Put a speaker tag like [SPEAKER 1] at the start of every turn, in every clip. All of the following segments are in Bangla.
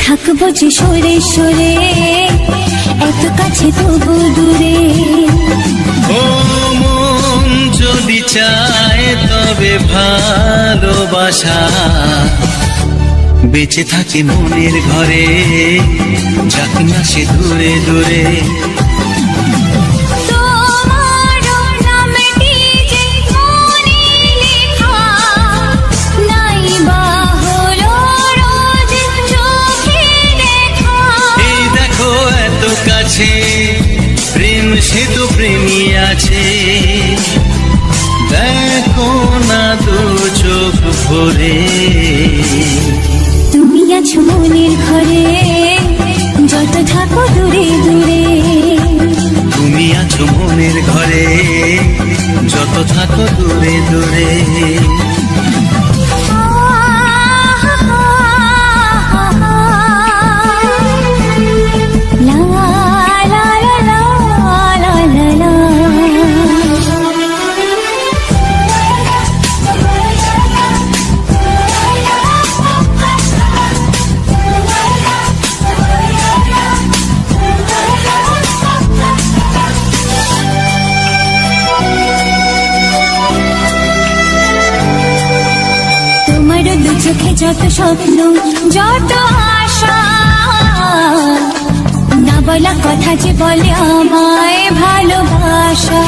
[SPEAKER 1] থাকবো যে সরে সরে এত কাছে তবু দূরে।
[SPEAKER 2] ও মন যদি চায় তবে ভালোবাসা বেঁচে থাকে মনের ঘরে, যাক না সে দূরে দূরে। প্রেম সে তো প্রেমী আছে, দেখো না দু চোখ ভরে।
[SPEAKER 1] তুমি আছো মনের ঘরে, যত থাকো দূরে দূরে।
[SPEAKER 2] তুমি আছো মনের ঘরে, যত থাকো দূরে দূরে।
[SPEAKER 1] চোখে যত স্বপ্ন যত আশা, না বলা কথা যে বলে আমায় ভালোবাসা।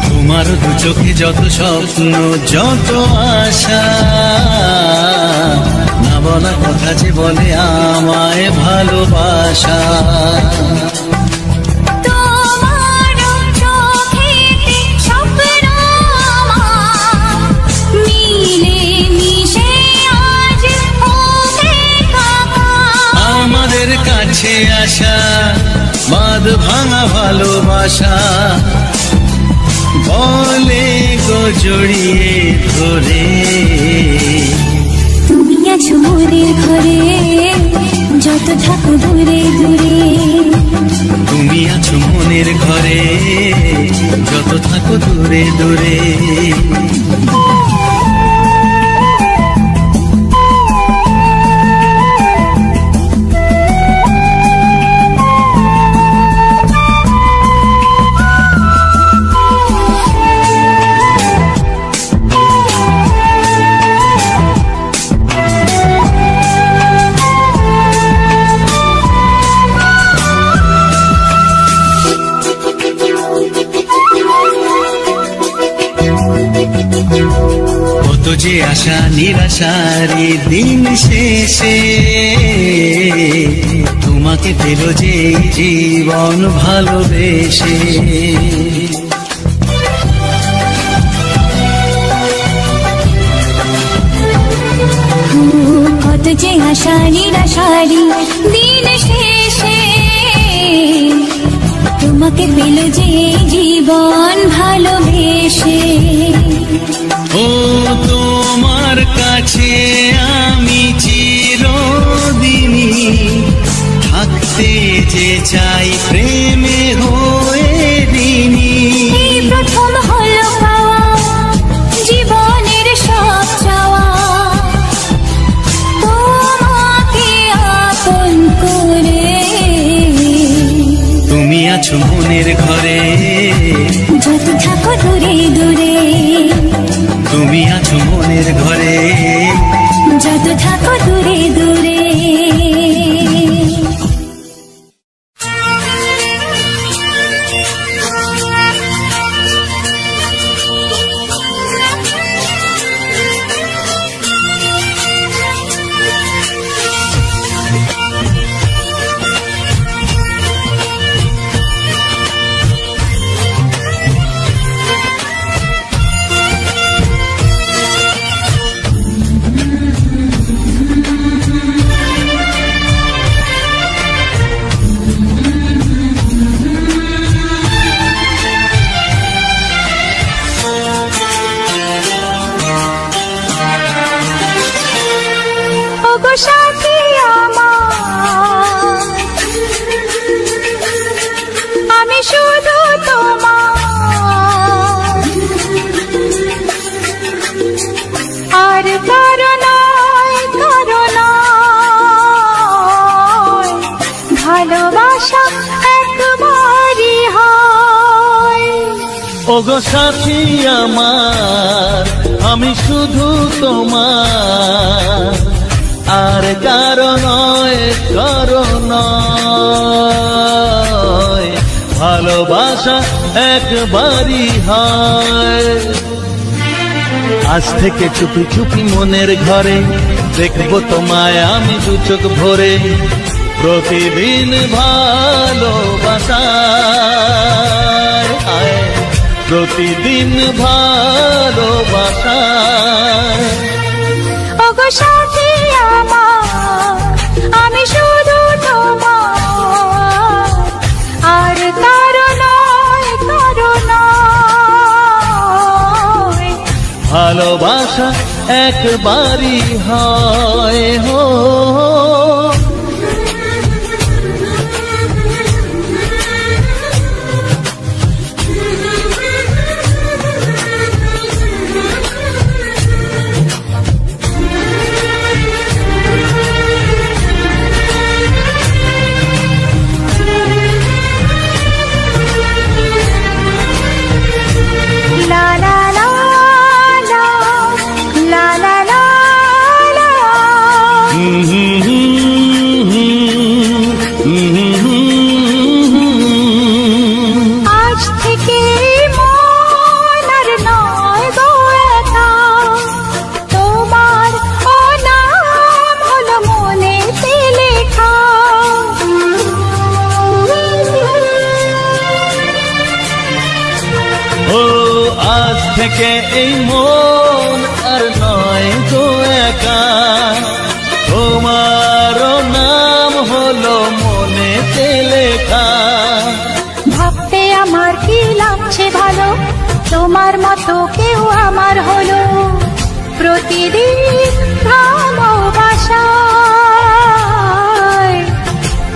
[SPEAKER 2] তোমার দু চোখে যত স্বপ্ন যত আশা, না বলা কথা যে বলে আমায় ভালোবাসা। কাছে আসা বাঁধ ভাঙা ভালোবাসা বলে গো জড়িয়ে ধরে।
[SPEAKER 1] তুমি আছো মনের ঘরে, যত থাকো দূরে দূরে।
[SPEAKER 2] তুমি আছো মনের ঘরে, যত থাকো দূরে দূরে। কত যে আশা নিরাশারি দিন শেষে, তোমাকে পেল যে জীবন ভালোবেসে।
[SPEAKER 1] কত যে আশা নিরাশারি দিন শেষে, তোমাকে পেল যে জীবন ভালোবেসে।
[SPEAKER 2] ও তোমার কাছে আমি চিরদিনই থাকতে যে চাই প্রেমে হয়ে দিনই।
[SPEAKER 1] প্রথম হলো পাওয়া জীবনের সব চাওয়া, তোমাকে আপন করে।
[SPEAKER 2] তুমি আছো মনের ঘরে,
[SPEAKER 1] যত থাকো দূরে দূরে।
[SPEAKER 2] তুমি আছো মনের ঘরে,
[SPEAKER 1] যত থাকো দূরে দূরে।
[SPEAKER 2] ওগো সাথী আমার আমি শুধু তোমার, আর কারো নয় কারো নয়। ভালোবাসা একবারই হয়। আজ থেকে চুপি চুপি মনের ঘরে দেখবো তোমায় আমি দু চোখ ভরে। প্রতিদিন ভালোবাসায়, প্রতিদিন ভালোবাসায়।
[SPEAKER 1] ওগো সাথী আমার আমি শুধু তোমার, আর কারো নয় কারো নয়।
[SPEAKER 2] ভালোবাসা একবারই হয় হো।
[SPEAKER 1] আজ থেকে মন আর নয় গো একা, তোমার ও নাম হলো মনেতে লেখা।
[SPEAKER 2] ও আজ থেকে এই মন আর নয় গো একা, তোমার নাম হলো মনেতে লেখা।
[SPEAKER 1] ভাবতে আমার কি লাগছে ভালো, তোমার মতো কেউ আমার হলো। প্রতিদিন ভালোবাসায়,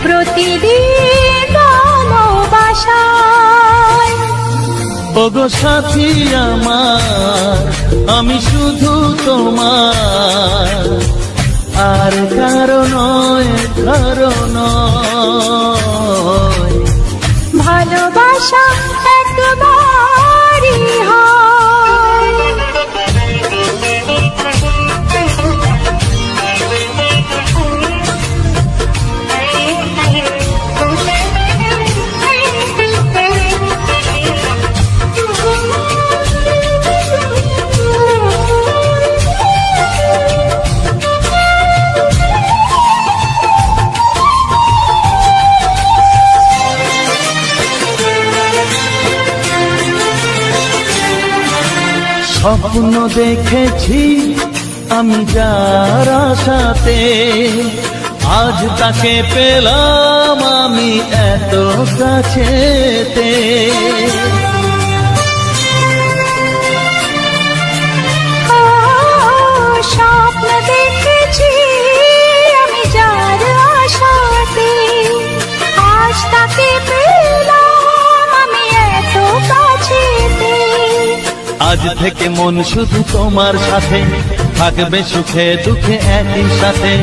[SPEAKER 1] প্রতিদিন ভালোবাসায়।
[SPEAKER 2] ওগো সাথী আমার আমি শুধু তোমার, আর কারো নয় কারো নয়।
[SPEAKER 1] ভালোবাসা একবারই হয়।
[SPEAKER 2] স্বপ্ন দেখেছি আমি যার আশাতে, আজ তাকে পেলাম আমি এত কাছেতে।
[SPEAKER 1] স্বপ্ন দেখেছি আমি যার আশাতে, আজ তাকে পেলাম আমি এত কাছেতে।
[SPEAKER 2] আজ থেকে মন শুধু তোমার সাথে, থাকবে সুখে দুঃখে একই সাথে।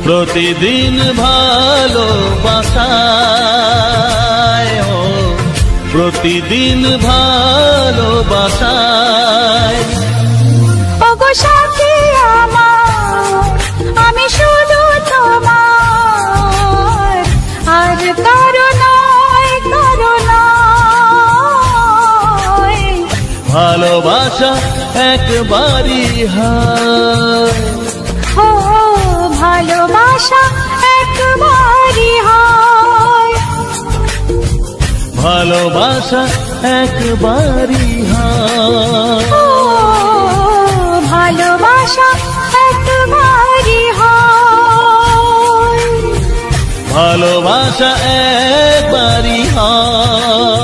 [SPEAKER 2] প্রতিদিন ভালোবাসায়, ও প্রতিদিন ভালোবাসায়।
[SPEAKER 1] ওগো সাথী আমার আমি শুধু তোমার, আর কারো নয় কারো নয়।
[SPEAKER 2] ভালোবাসা একবারই হয়।
[SPEAKER 1] ও ভালোবাসা একবারই হয়।
[SPEAKER 2] ভালোবাসা একবারই হয়।
[SPEAKER 1] ও ভালোবাসা একবারই হয়।
[SPEAKER 2] ভালোবাসা একবারই হয়।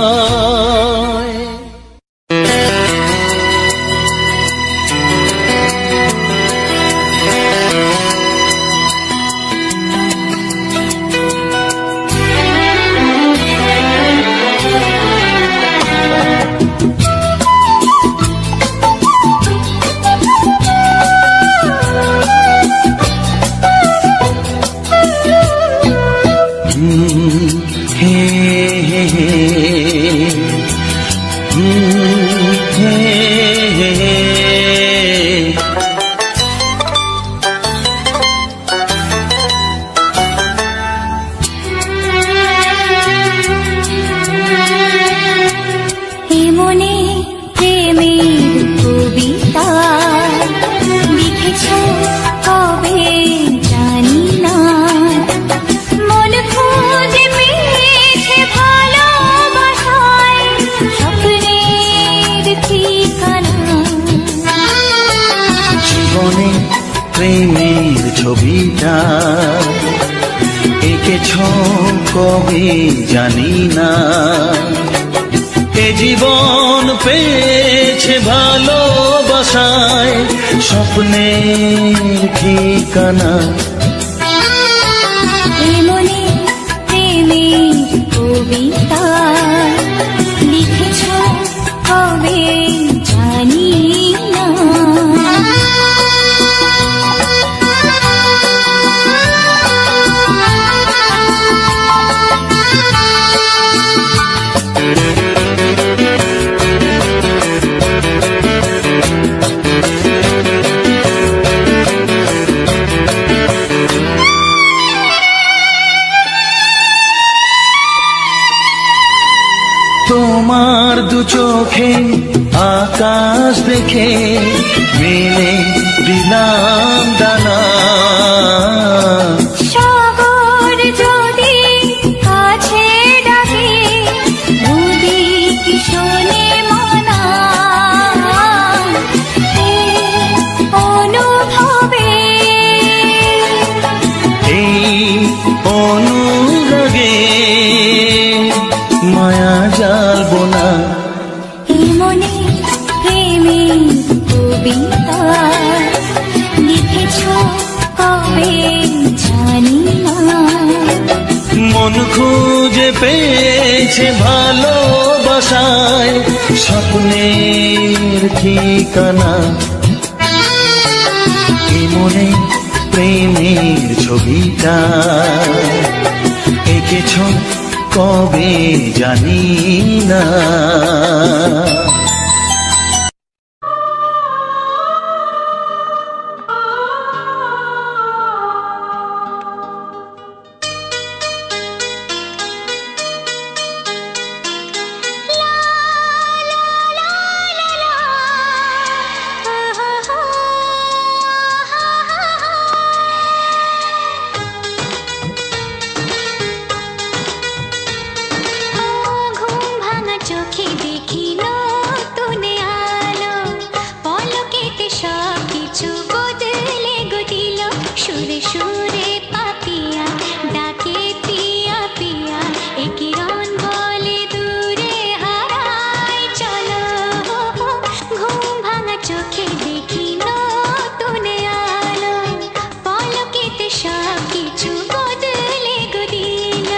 [SPEAKER 2] প্রেমের ছবিটা এঁকেছ কবে জানি না। এ জীবন পেয়েছে ভালোবাসায় স্বপ্নের ঠিকানা।
[SPEAKER 1] মনে প্রেমের কবিতা লিখেছ কবে জানি না।
[SPEAKER 2] তোমার দু চোখে আকাশ দেখে মেলে দিলাম দানা।
[SPEAKER 1] সাগর যদি কাছে ডাকে নদী কি শোনে মানা। এই অনুভবে
[SPEAKER 2] এই অনুরাগে মায়া জালবো না।
[SPEAKER 1] এই মনে প্রেমের কবিতা লিখেছ কবে জানি না।
[SPEAKER 2] মন খুঁজে পেয়েছে ভালোবাসায় স্বপ্নের ঠিকানা। এ মনে প্রেমের ছবিটা এঁকেছ কবে জানি না।
[SPEAKER 1] ঘুম ভাঙা চোখে দেখি নতুন আলো, পলকেতে সব কিছু বদলে গদিল। সুরে সুরে পাপিয়া ডাকে পিয়া পিয়া, এ কিরণ বলে দূরে হারাই চলো। ঘুম ভাঙা চোখে দেখি নতুন আলো, পলকেতে সব কিছু বদলে গদিল।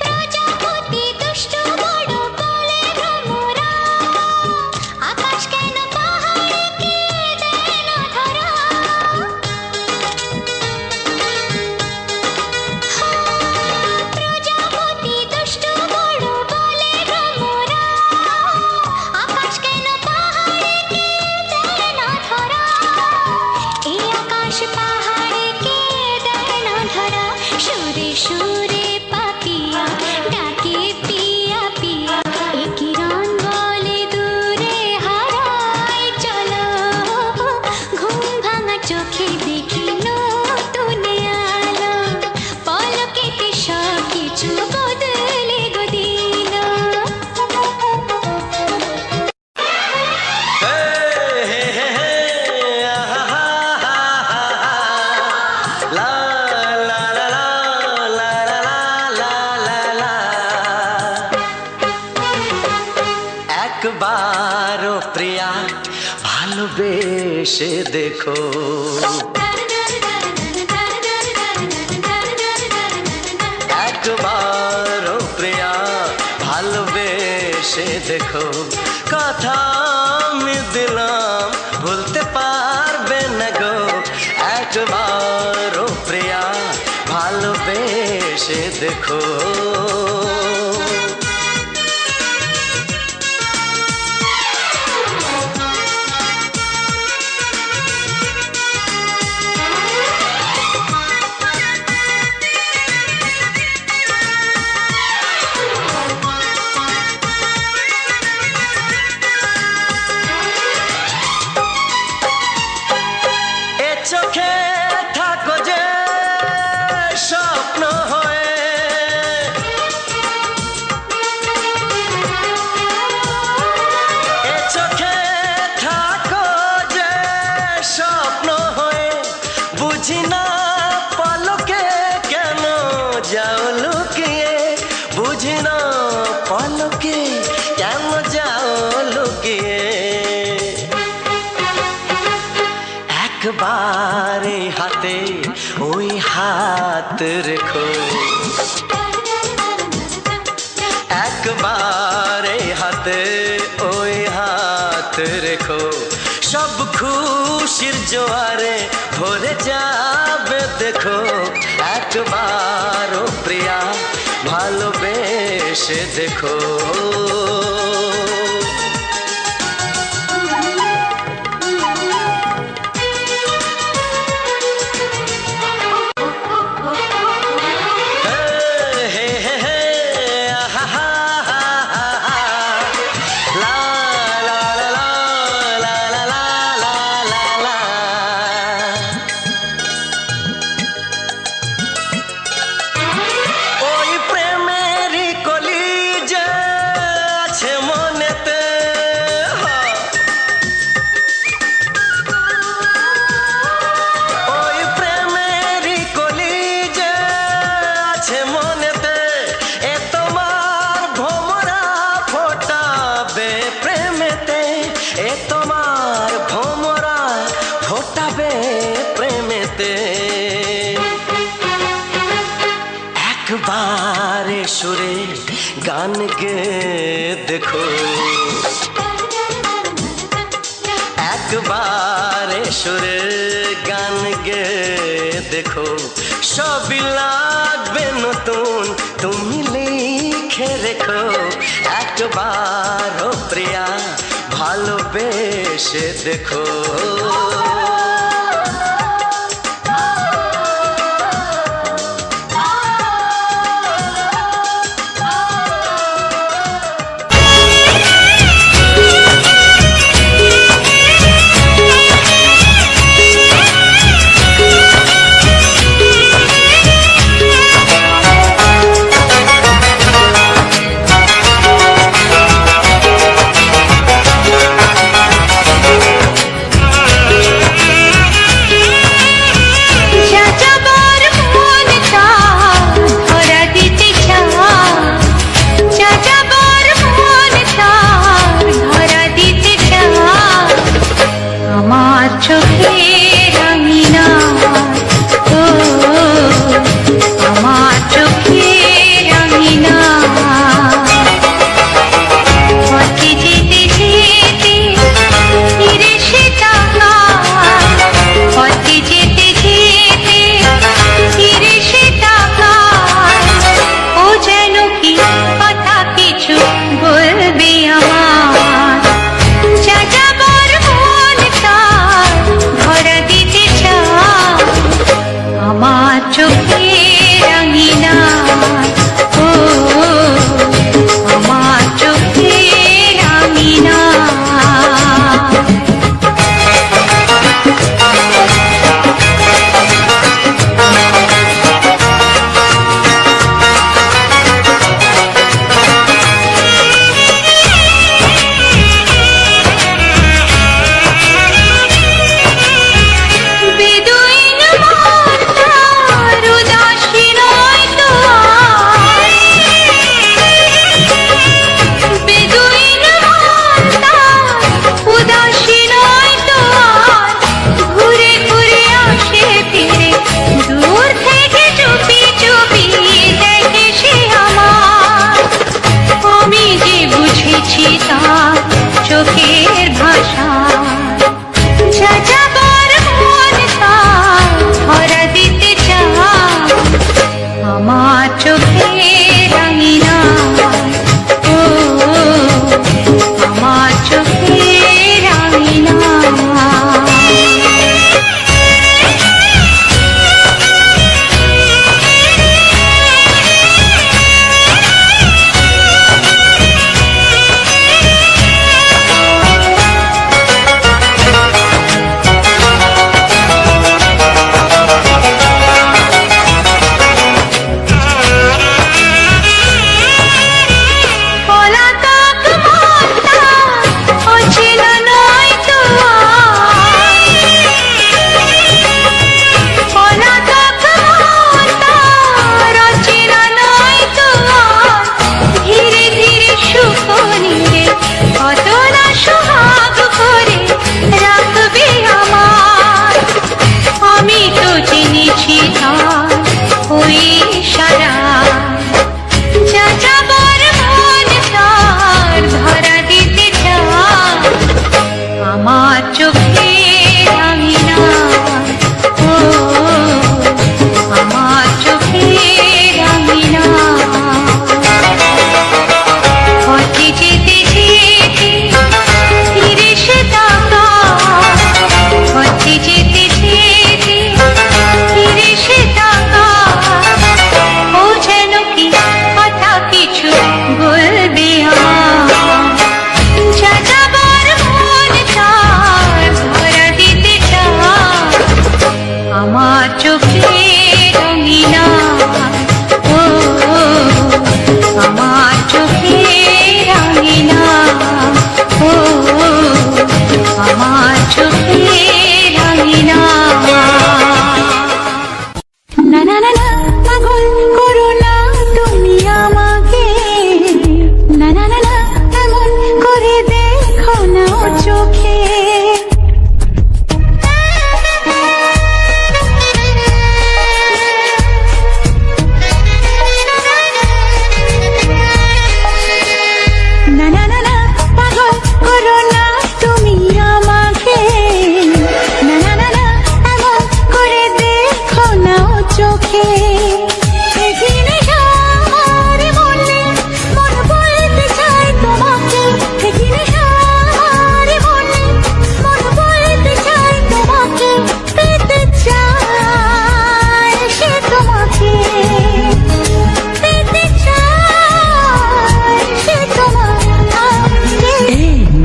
[SPEAKER 1] প্রজাপতি দুষ্ট বড় বলে ভ্রমরা, আকাশ কেন পাহাড়কে দেয় না ধরা। প্রজাপতি দুষ্ট বড় বলে ভ্রমরা, আকাশ কেন পাহাড়কে দেয় না ধরা। এই আকাশ পাহাড়কে দেয় না ধরা। সুরে সুরে পাপিয়া ডাকে পিয়া পিয়া, এ কিরণ বলে দূরে হারাই চলো। ঘুম ভাঙা চোখে দেখি নতুন আলো, পলকেতে সব কিছু বদলে গদিল।
[SPEAKER 2] একবারও প্রিয়া ভালোবেসে দেখো, একবারও প্রিয়া ভালোবেসে দেখো। কথা আমি দিলাম ভুলতে পারবে না গো। একবারও প্রিয়া ভালোবেসে দেখো। একবার এই হাতে ওই হাত রেখো, একবার এই হাতে ওই হাত রেখো, সব খুশির জোয়ারে ভরে যাবে দেখো। একবার ও প্রিয়া ভালোবেসে দেখো। একবারে সুরে গান গে দেখো, একবারে সুরে গান গে দেখো, সবই লাগবে নতুন তুমি লিখে রেখো। একবার ও প্রিয়া ভালোবেসে দেখো।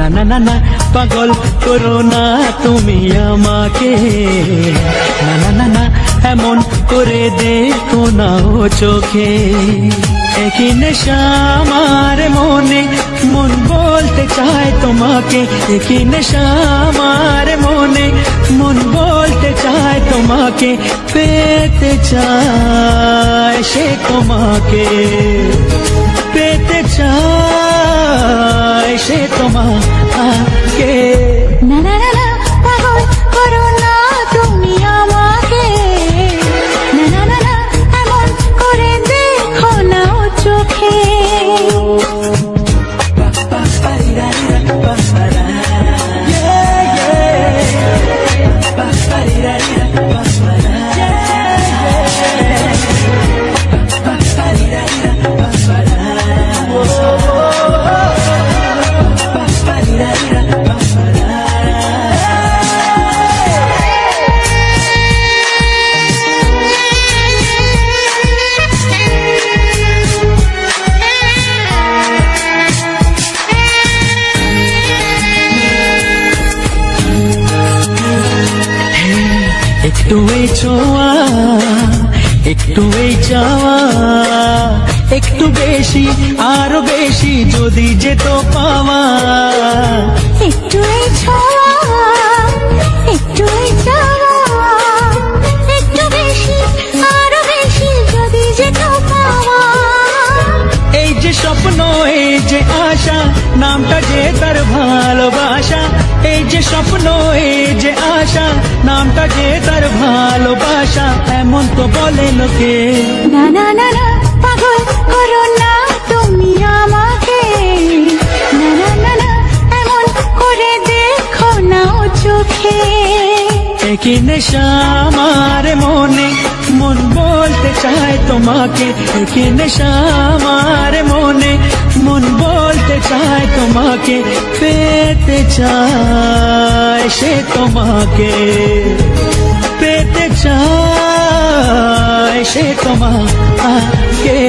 [SPEAKER 3] না না না না পাগল করো না তুমি আমাকে, না না না না এমন করে দেখো না ও চোখে। একই নেশা আমার মনে, মন বলতে চায় তোমাকে, একই নেশা আমার মনে, মন বলতে চায় তোমাকে, পেতে চায় সে তোমাকে, পেতে চায় সে তোমাকে।
[SPEAKER 1] না না না না পাগল করো না তুমি আমাকে, না না না না এমন করে দেখো না ও চোখে।
[SPEAKER 3] একটু এই ছোঁয়া, একটু এই চাওয়া, একটু বেশি আরো বেশি যদি যেত পাওয়া।
[SPEAKER 1] একটু এই ছোঁয়া, একটু এই চাওয়া, একটু বেশি আরো বেশি যদি যেত পাওয়া।
[SPEAKER 3] এই যে স্বপ্ন, এই যে আশা, নামটা যে তার ভালোবাসা। এই যে স্বপ্ন, এই যে আশা, নামটা যে তার ভালোবাসা। এমন তো বলে লোকে।
[SPEAKER 1] না না না না পাগল করো না তুমি আমাকে, না না না না এমন করে দেখো না ও চোখে।
[SPEAKER 3] একই নেশা আমার মনে, মন বলতে চায় তোমাকে, একই নেশা আমার মনে, মন বলতে চায় তোমাকে, পেতে চায় সে তোমাকে, পেতে চায় সে তোমাকে।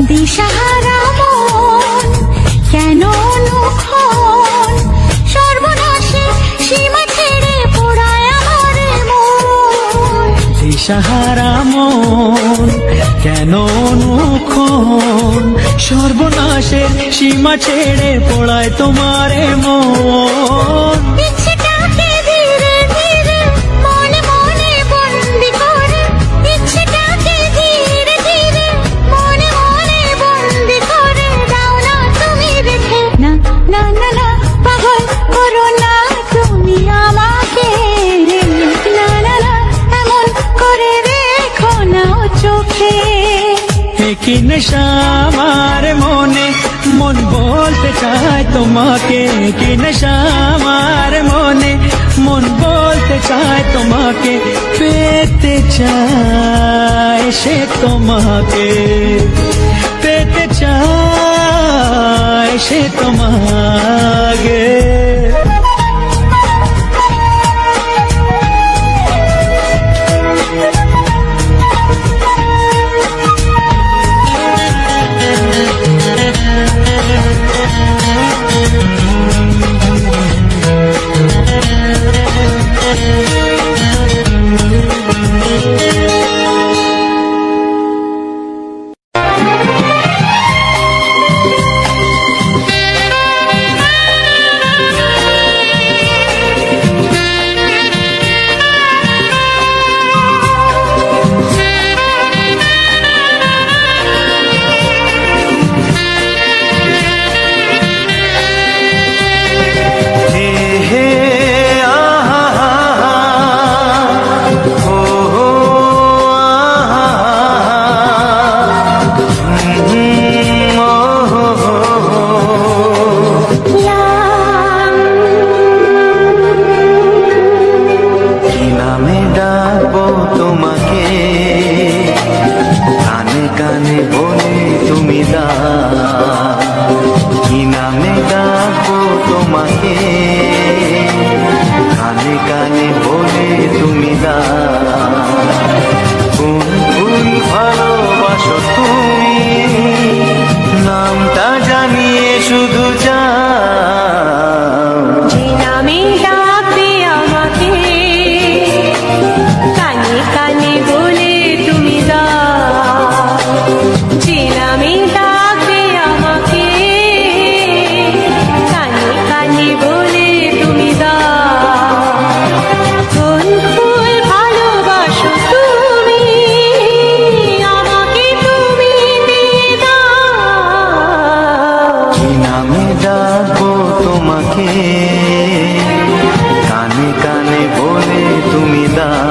[SPEAKER 1] দিশাহারা মন কেন অনুক্ষণ, সর্বনাশে সীমা ছেড়ে পোড়ায় আমার মন।
[SPEAKER 3] দিশাহারা মন কেন অনুক্ষণ, সর্বনাশের সীমা ছেড়ে পড়ায় তোমারে মন।
[SPEAKER 1] ইচ্ছেটাকে ধীরে ধীরে মনে মনে বন্দি করে, ইচ্ছেটাকে ধীরে ধীরে মনে মনে বন্দি করে দাও না তুমি রেখে। না না না না পাগল করো না তুমি আমাকে, না না না এমন করে রেখো না ও চোখে।
[SPEAKER 3] একই নেশা আমার মনে, মন বলতে চায় তোমাকে, একই নেশা আমার মনে, মন বলতে চায় তোমাকে, পেতে চায় সে তোমাকে, পেতে চায় সে তোমাকে।
[SPEAKER 2] বলে তুমি দাও, কি নামে ডাকবো তোমাকে, কানে কানে বলে তুমি দাও, কোন ফুল ভালোবাসো তুমি, নামটা জানিয়ে শুধু যাও।
[SPEAKER 1] যে নামে ডাকবে আমাকে, কানে কানে বলে তুমি দাও, যে নামে ডাকবে আমাকে, কানে কানে বলে তুমি দাও, কোন ফুল ভালোবাসো তুমি, আমাকে তুমি দিয়ে দাও।
[SPEAKER 2] কি নামে ডাকবো তোমাকে, কানে কানে বলে তুমি দাও।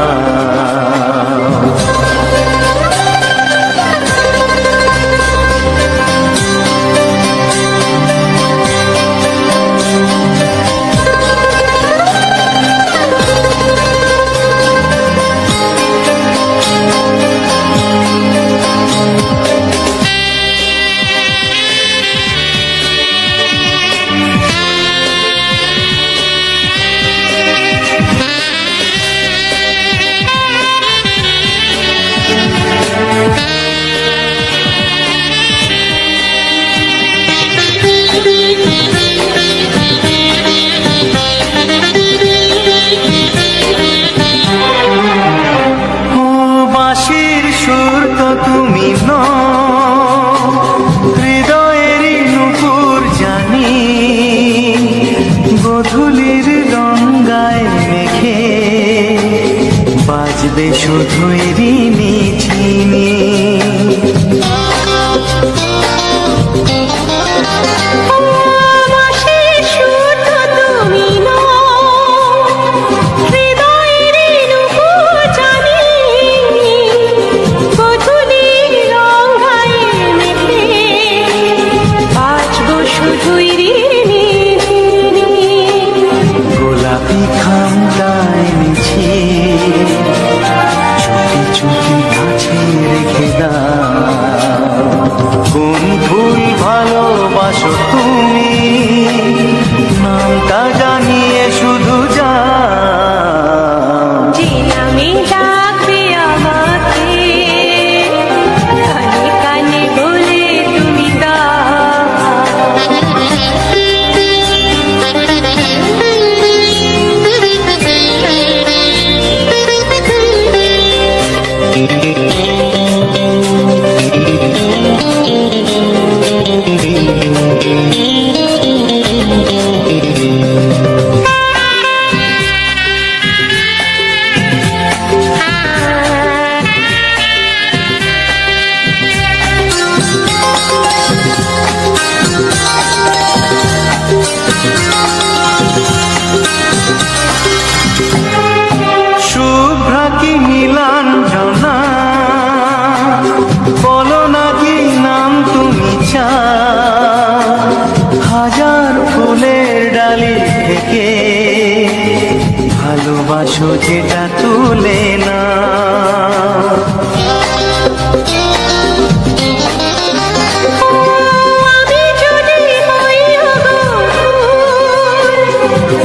[SPEAKER 2] ও বাঁশির সুর তো তুমি নও, হৃদয়েরই নুপুর জানি, গোধূলির গঙ্গায় মেঘে বাজবে শুধুই রিনি ঝিনি।
[SPEAKER 1] বাঁশির সুর তো তুমি নও, হৃদয়ের নুপুর জানি, গোধূলির গঙ্গায় মেঘে বাজবো শুধুই রিনি ঝিনি।
[SPEAKER 2] গোলাপি খামটায় নিছি, চুপি চুপি কাছে রেখে দাও, কোন ফুল ভালোবাসো তুমি, নামটা জানিয়ে শুধু যাও।
[SPEAKER 1] যে নামে ডাকবে আমাকে, কানে কানে বলে তুমি
[SPEAKER 2] শুভ্রা কি নীলাঞ্জনা, বলো না কি নাম তুমি চাও, হাজার ফুলের ডালি থেকে ভালোবাসো যেটা তুলে না।
[SPEAKER 1] আমি যদি হই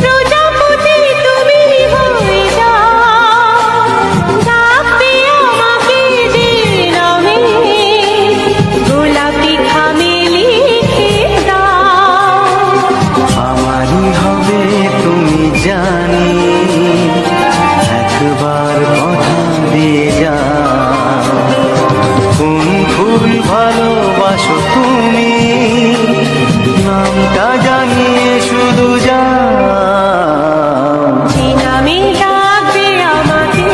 [SPEAKER 1] প্রজাপতি তুমি হয়ে যাও, ডাকবে আমাকে যে নামে, গোলাপি খামে লিখে দাও।
[SPEAKER 2] আমারই হবে তুমি জানি, একবার কথা দিয়ে যাও, কোন ফুল ভালোবাসো তুমি, নামটা জানিয়ে শুধু যাও।
[SPEAKER 1] যে নামে ডাকবে আমাকে,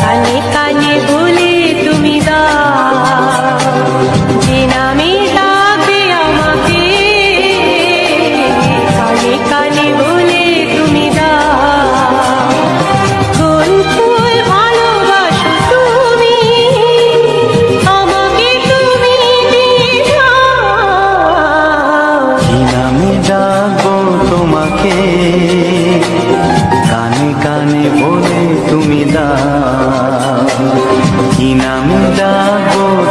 [SPEAKER 1] কানে কানে বলে তুমি দাও, যে নামে ডাকবে আমাকে, কানে কানে বলে তুমি দাও, কোন ফুল ভালোবাসো তুমি, আমাকে তুমি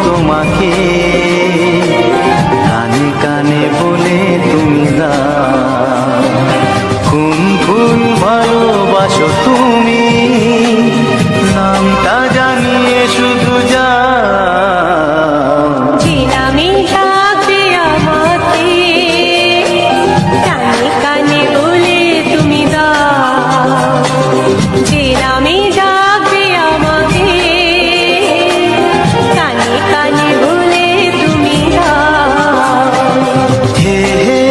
[SPEAKER 2] তোমাকে কানে কানে বলে তুমি দাও কোন ফুল ভালোবাসো তুমি নামটা জানিয়ে শুধু যাও
[SPEAKER 1] যে নামে ডাকবে আমাকে কানে কানে বলে তুমি দাও যে নামে ডাকবে আমাকে কানে কানে বলে তুমি দাও
[SPEAKER 2] হে হে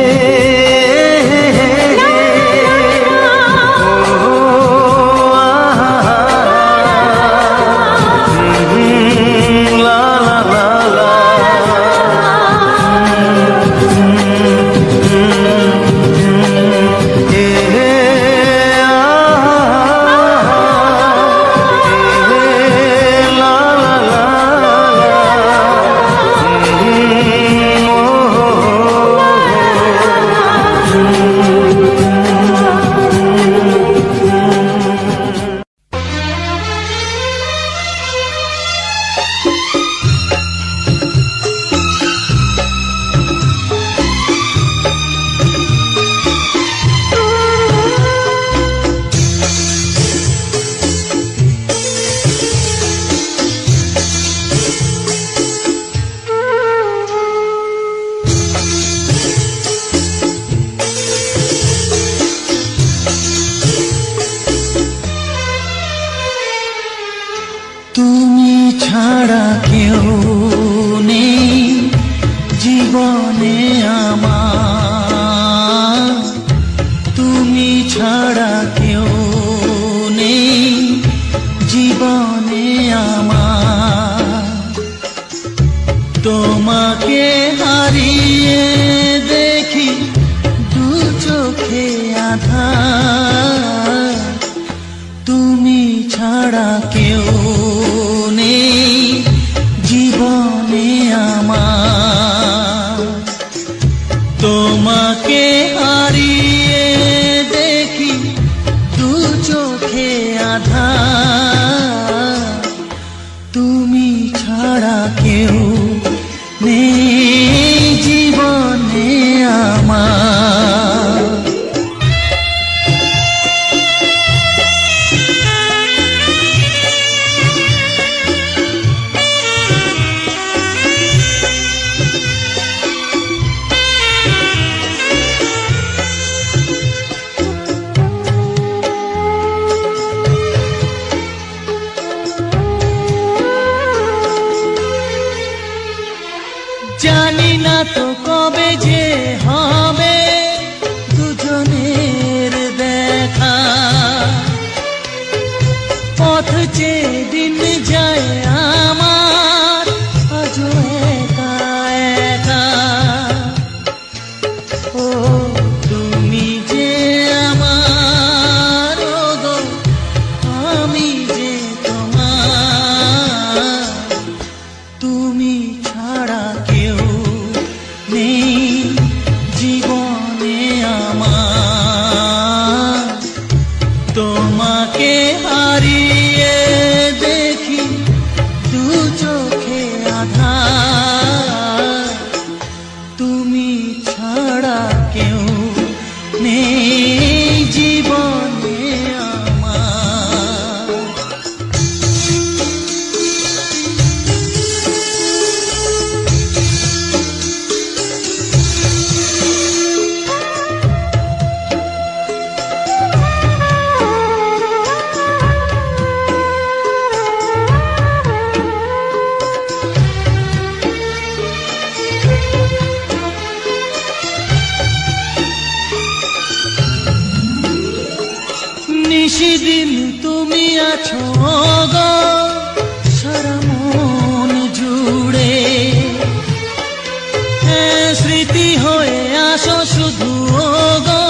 [SPEAKER 3] তুমি ছাড়া কেউ নেই জীবনে আমার তুমি ছাড়া কেউ নেই জীবনে আমার তোমাকে হারিয়ে দেখি দু চোখে আধার তুমি ছাড়া কেউ নেই জীবনে আমার তোমাকে হারিয়ে দেখি দু চোখে আধার তুমি ছাড়া কেউ নেই জীবনে আমার জানি না তো কবে যে হবে দুজনের দেখা পথ চেয়ে দিন যায় আমার আজও একা একা ও তুমি যে আমার গো আমি যে তোমার তুমি ছাড়া কেউ নেই জীবনে আমার তোমাকে হারিয়ে দেখি দু চোখে আধার তুমি ছাড়া কেউ নেই জীবনে আমার নিশিদিন তুমি আছো গো সারা মন জুড়ে স্মৃতি হয়ে আসো শুধু গো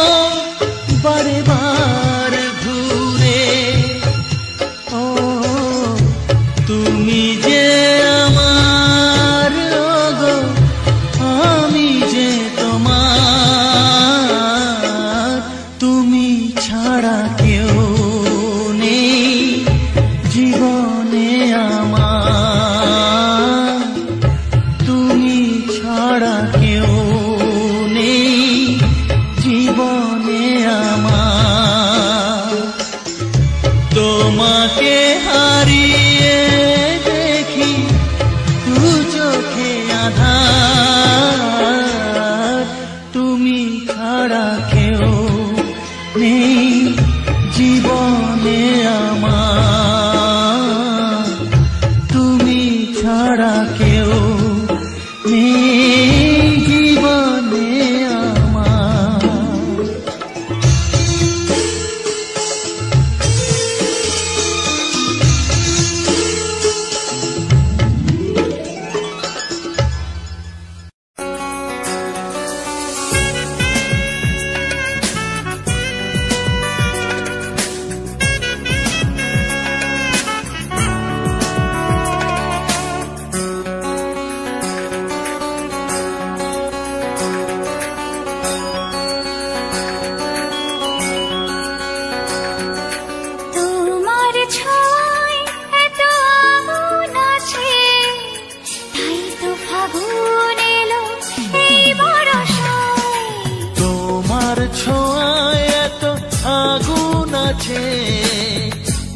[SPEAKER 3] বারে বার ঘুরে ও তুমি যে আমার গো আমি যে তোমার তুমি ছাড়া কেউ নেই আধার, তুমি ছাড়া কেউ নেই জীবনে আমার, তুমি ছাড়া কেউ নেই জীবনে আমার।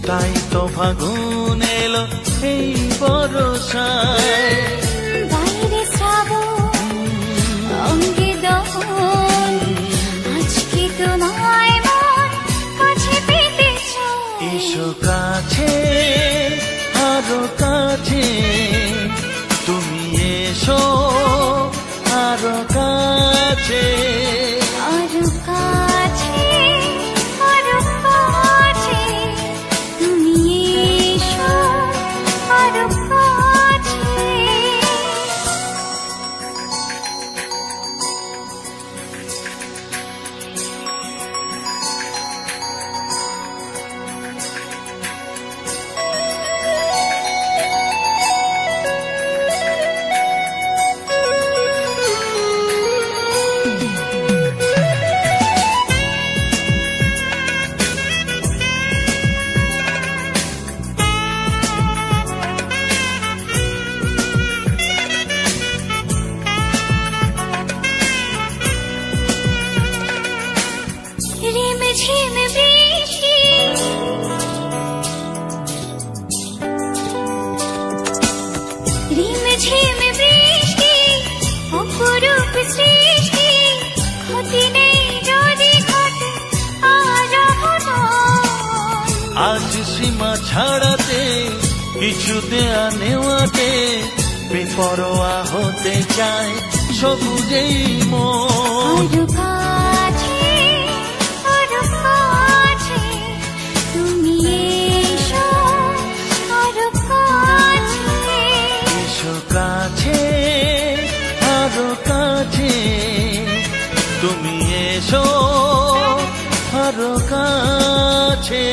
[SPEAKER 3] তাই তো ফাগুন এলো এই বরষায়,
[SPEAKER 1] বাইরে শ্রাবণ অঙ্গে দহন, আজকে তোমায় মন কাছে পেতে চায়।
[SPEAKER 3] এসো কাছে আরো কাছে, তুমি এসো আরো কাছে,
[SPEAKER 1] আরো কাছে আরো কাছে, তুমি এসো আরো কাছে। ঝিম বৃষ্টি রিম ঝিম বৃষ্টি, অপরূপ সৃষ্টি, ক্ষতি নেই যদি ঘটে আজ অঘটন।
[SPEAKER 3] আজ সীমা ছাড়াতে কিছু দেয়া নেওয়াতে বেপরোয়া হতে চায় সবুজেই মন।
[SPEAKER 1] আরো কাছে আরো কাছে, তুমি এসো আরো কাছে।
[SPEAKER 3] এসো কাছে আরো কাছে, তুমি এসো আরো কাছে।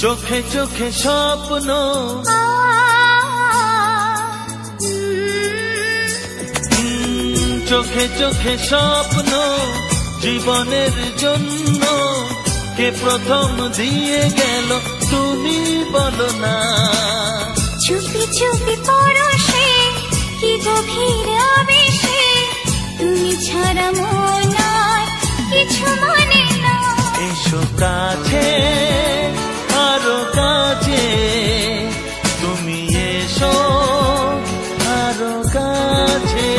[SPEAKER 3] চোখে চোখে স্বপ্ন, চোখে চোখে স্বপ্ন, জীবনের জন্য কে প্রথম দিয়ে গেল তুমি বলো না।
[SPEAKER 1] চুপি চুপি পরশে কি গভীর আবেশে, তুমি ছাড়া মন আর কিছু মানে না।
[SPEAKER 3] এসো কাছে আরো কাছে, তুমি এসো আরো কাছে।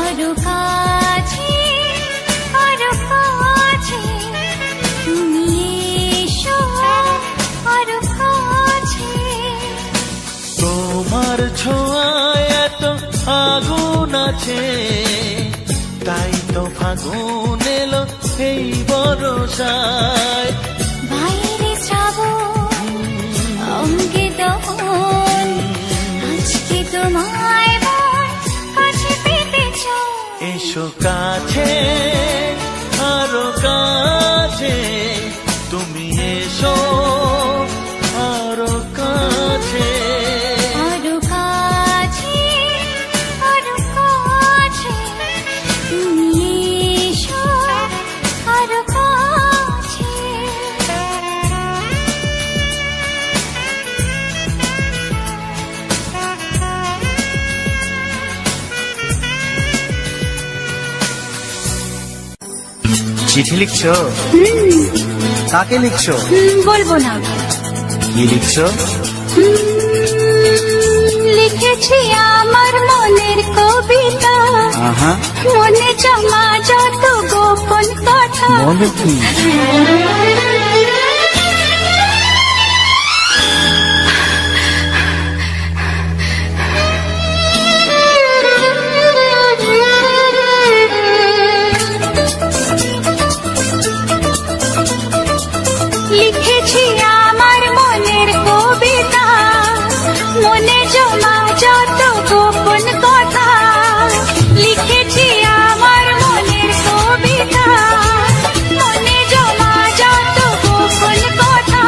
[SPEAKER 1] আরো কাছে আরো কাছে, তুমি এসো আরো কাছে।
[SPEAKER 3] তোমার ছোঁয়ায় এত আগুন আছে, তাই তো ফাগুন এলো এই বরষায়।
[SPEAKER 1] বাইরে শ্রাবণ অঙ্গে দহন, আজকে তোমায় মন কাছে পেতে চায়।
[SPEAKER 3] এসো কাছে আরো কাছে, তুমি এসো আরো কাছে।
[SPEAKER 1] আরো কাছে
[SPEAKER 3] চিঠি লিখছো? কাকে লিখছো?
[SPEAKER 1] বলবো না।
[SPEAKER 3] কি লিখছো?
[SPEAKER 1] লিখেছি আমার মনের কবিতা, মনে জমা যত গোপন কথা।
[SPEAKER 3] বলো কি?
[SPEAKER 1] লিখেছি আমার মনের কবিতা, মনে জমা যত গোপন কথা। লিখেছি আমার মনের কবিতা, মনে জমা যত গোপন কথা।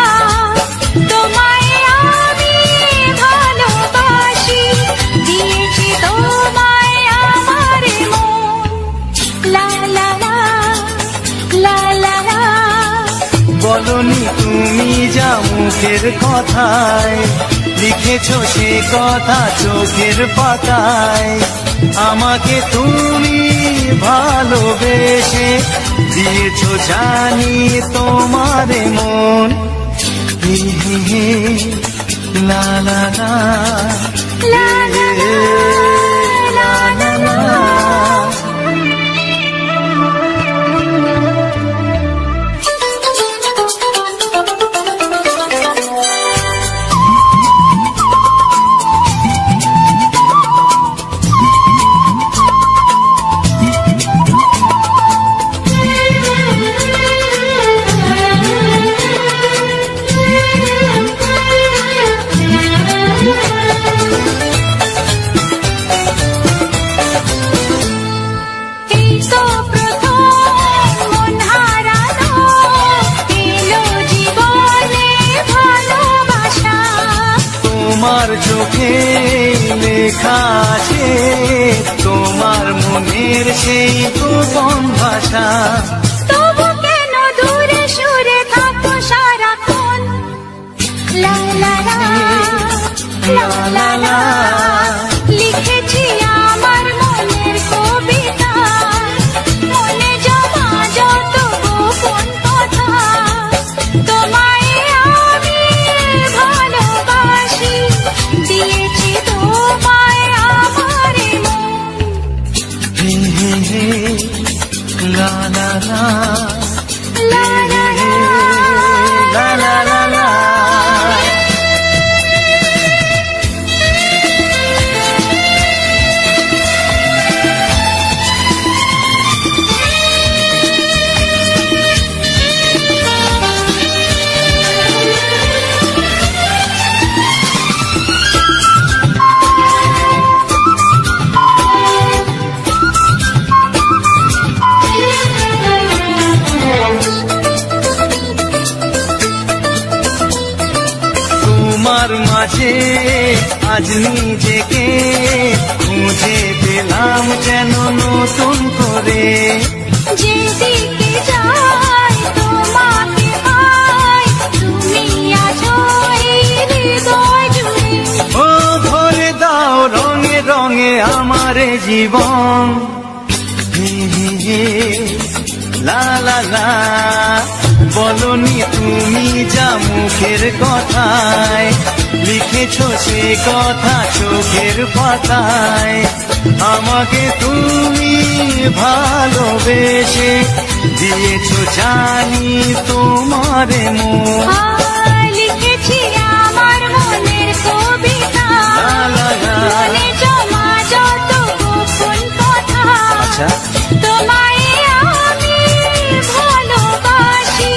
[SPEAKER 1] তোমায় আমি ভালোবাসি, দিয়েছি তোমায় আমার মন। লা লা লা লা লা লা।
[SPEAKER 3] বলনি তুমি যা মুখের কথায়, লিখেছো সে কথা চোখের পাতায়। আমাকে তুমি ভালোবেসে দিয়েছো জানি তোমার মন। হে হে হে লা লা লা
[SPEAKER 1] লা লা লা লা লা।
[SPEAKER 3] তোমার চোখে লেখা আছে তোমার মনের সেই গোপন ভাষা।
[SPEAKER 1] তবু কেন দূরে সরে থাকো সারাক্ষণ। লা লা লা লা লা লা। লিখেছি আমার মনের কবিতা, মনে জমা যত গোপন কথা। তোমায় আমি ভালোবাসি, দিয়েছি তোমায় আমার মন।
[SPEAKER 3] হে হে হে লা লা লা
[SPEAKER 1] লা লা লা
[SPEAKER 3] লা লা লা লা। তোমার মাঝে আজ নিজেকে খুঁজে পেলাম যেন নতুন করে।
[SPEAKER 1] যেদিকে যাই তোমাকে পাই, তুমি আছো এই হৃদয় জুড়ে।
[SPEAKER 3] ও ভরে দাও রঙে রঙে আমার জীবন। হে হে হে লা লা লা। বলনি তুমি যা মুখের কথায়, লিখেছো সে কথা চোখের পাতায়। আমাকে তুমি ভালোবেসে দিয়েছো জানি তোমার মন।
[SPEAKER 1] লিখেছি আমার মনের কবিতা, মনে জমা যত গোপন কথা। তোমায় আমি ভালোবাসি,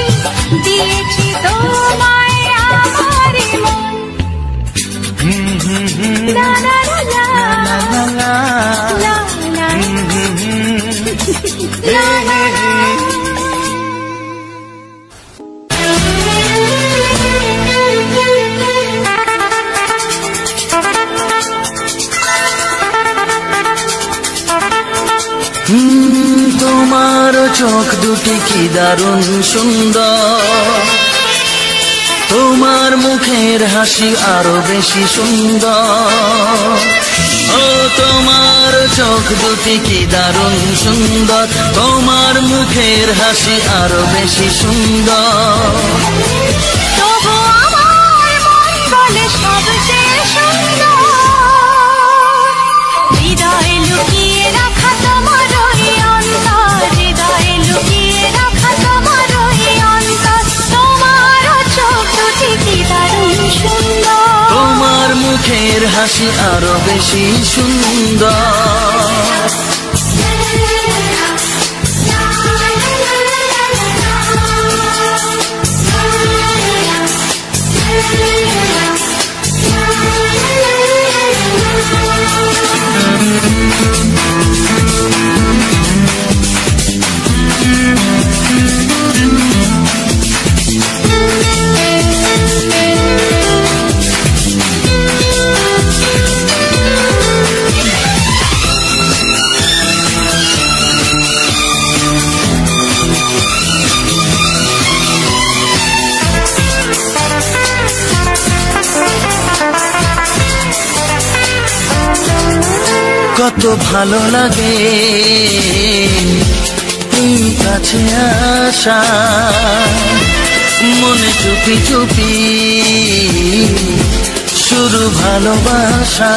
[SPEAKER 1] দিয়েছি তোমায় আমার মন। লা লা লা লা লা লা লা লা লা।
[SPEAKER 2] তোমার চোখ দুটি কি দারুণ সুন্দর, তোমার মুখের হাসি আরো বেশি সুন্দর। ও তোমার চোখ চোখ দুটি কি দারুণ সুন্দর, তোমার মুখের হাসি আরো বেশি সুন্দর।
[SPEAKER 1] তবু আমার মন বলে সবচেয়ে সুন্দর, হৃদয়ে লুকিয়ে রাখা তোমার ওই অন্তর, হৃদয়ে লুকিয়ে রাখা তোমার ওই অন্তর। তোমার চোখ দুটি কি দারুণ সুন্দর,
[SPEAKER 2] তোমার মুখের হাসি আরো বেশি সুন্দর। কত ভালো লাগে এই কাছে আসা, মনে চুপি চুপি শুরু ভালোবাসা।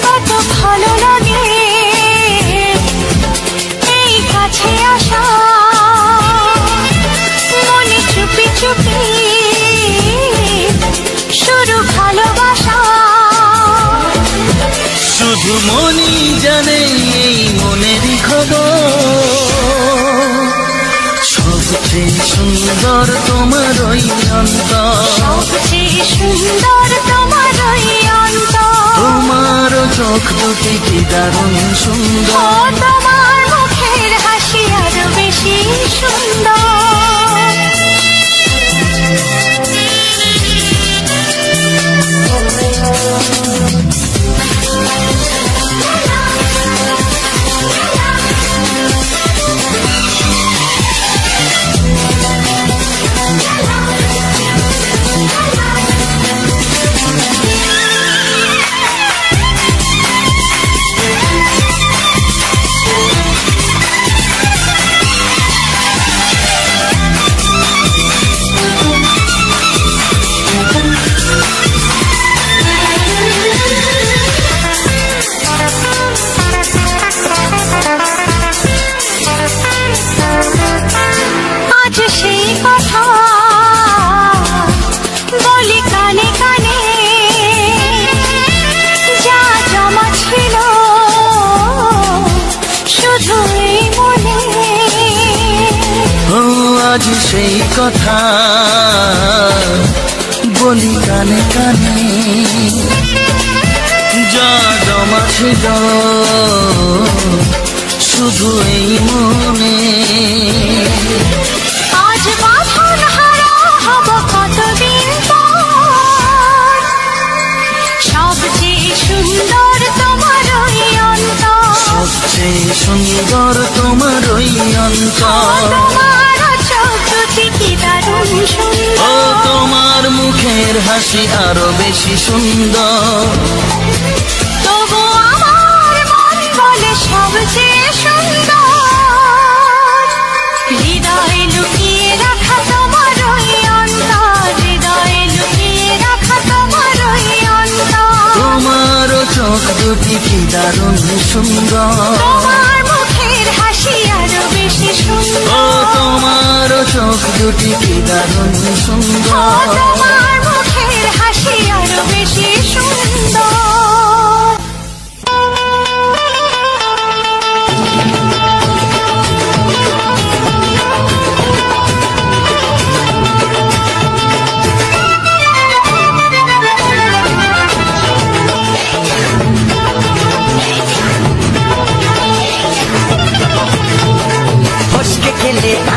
[SPEAKER 1] কত ভালো লাগে এই কাছে আসা, মনে চুপি চুপি শুরু ভালোবাসা।
[SPEAKER 2] শুধু মনই জানে এই মনেরই খবর, সবচেয়ে সুন্দর তোমার ওই অন্তর,
[SPEAKER 1] সবচেয়ে সুন্দর তোমার ওই অন্তর।
[SPEAKER 2] তোমার চোখ দুটি কি দারুণ সুন্দর,
[SPEAKER 1] ও তোমার মুখের হাসি আরো বেশি সুন্দর।
[SPEAKER 2] আজ সেই কথা বলি কানে কানে, যা জমা ছিল শুধু এই মনে।
[SPEAKER 1] আজ বাঁধন হারা হব কতদিন পর, সবচেয়ে সুন্দর তোমার ওই অন্তর,
[SPEAKER 2] সবচেয়ে সুন্দর তোমার ওই অন্তর। ও তোমার মুখের হাসি আরো বেশি সুন্দর,
[SPEAKER 1] তবু আমার মন বলে সবচেয়ে সুন্দর, হৃদয়ে লুকিয়ে রাখা তোমার ওই অন্তর, হৃদয়ে লুকিয়ে রাখা তোমার ওই অন্তর।
[SPEAKER 2] তোমার চোখ দুটি কি দারুণ সুন্দর,
[SPEAKER 1] তোমার মুখের হাসি আরো বেশি সুন্দর,
[SPEAKER 2] ও তোমার চোখ দুটি কি দারুণ সুন্দর,
[SPEAKER 1] তোমার মুখের হাসি আরো বেশি সুন্দর।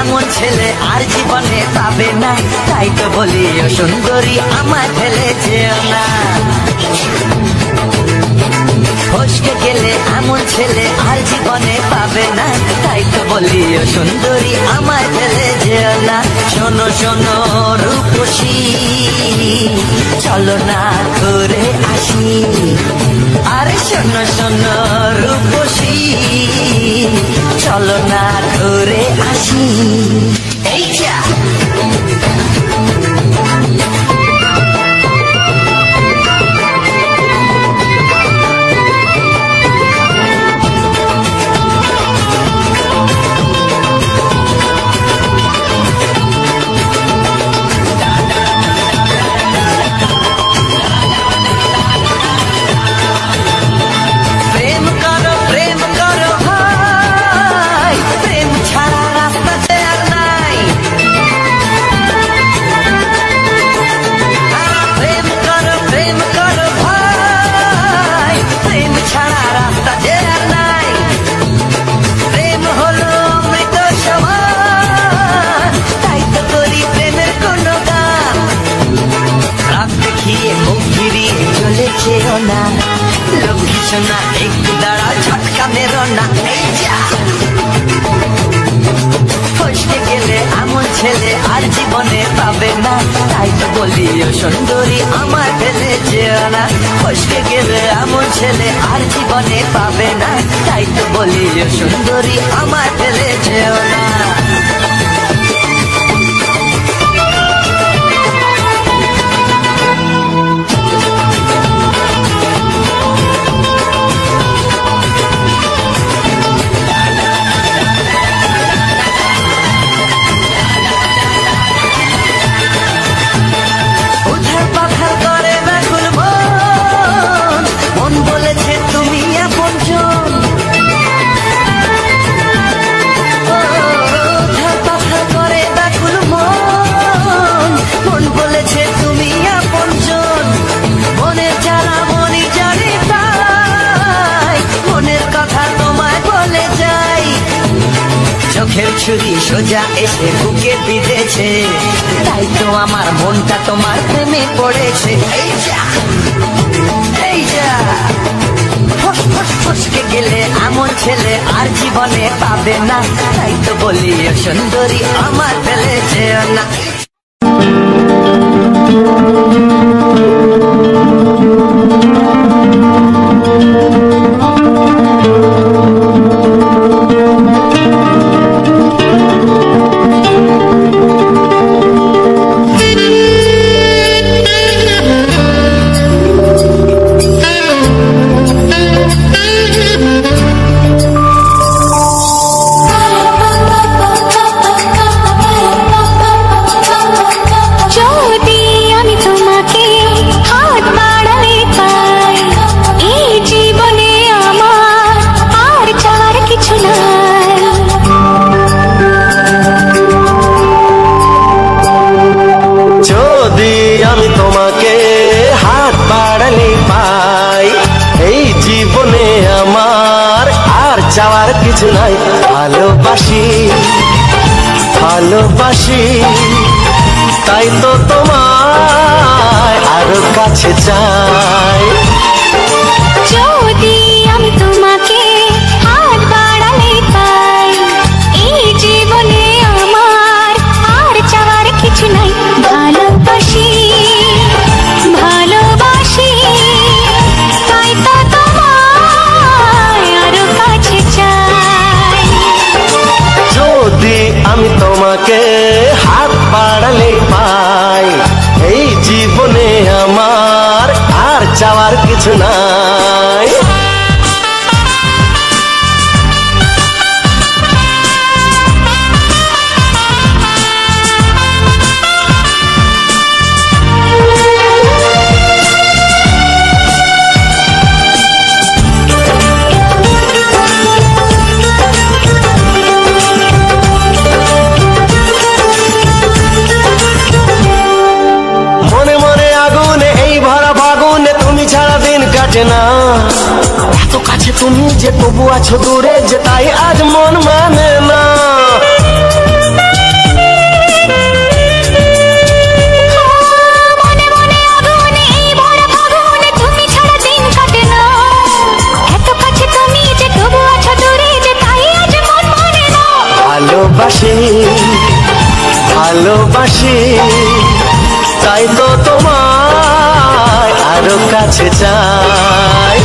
[SPEAKER 4] এমন ছেলে আর জীবনে পাবে না, তাই তো বলি ও সুন্দরী আমার ফেলে যেও না। ফসকে গেলে এমন ছেলে আর জীবনে পাবে না, তাই তো বলি ও সুন্দরী আমার ফেলে যেও না। শোনো শোনো রূপসী, চলো না ঘুরে আসি, আর শোনো শোনো রূপসী চলো না ঘুরে আসি এই যা না একটু দাঁড়া ঝটকা মেরো না এই যা ফসকে গেলে এমন ছেলে আর জীবনে পাবে না তাই তো বলি ও সুন্দরী আমার ফেলে যেও না ফসকে গেলে এমন ছেলে আর জীবনে পাবে না তাই তো বলি ও সুন্দরী আমার ফেলে যেও না ছুরি সোজা এসে বুকে বিঁধেছে তাই তো আমার মনটা তোমার প্রেমে পড়েছে এই যা এই যা ফসকে গেলে এমন ছেলে আর জীবনে পাবে না তাই তো বলি সুন্দরী আমার ফেলে যেও না
[SPEAKER 2] যাওয়ার কিছু নাই ভালোবাসি ভালোবাসি তাই তো তোমায় আরো কাছে চাই
[SPEAKER 1] যদি আমি তোমাকে হাত বাড়ালে পাই এই জীবনে আমার আর চাওয়ার কিছু নাই ভালোবাসি ভালোবাসি তাই তো তোমায় আরো কাছে চাই
[SPEAKER 2] যদি আমি তোমাকে হাত বাড়ালে পাই এই জীবনে আমার আর চাওয়ার কিছু নাই না এত কাছে তুমি যে তবু আছো দূরে যে তাই আজ মন মানে না
[SPEAKER 1] মনে মনে আগুনে এই ভরা ফাগুনে তুমি ছাড়া দিন কাটে না এত কাছে তুমি যে তবু আছো দূরে যে তাই আজ মন মানে না
[SPEAKER 2] ভালোবাসি ভালোবাসি তাই তো তোমায় আরো কাছে চাই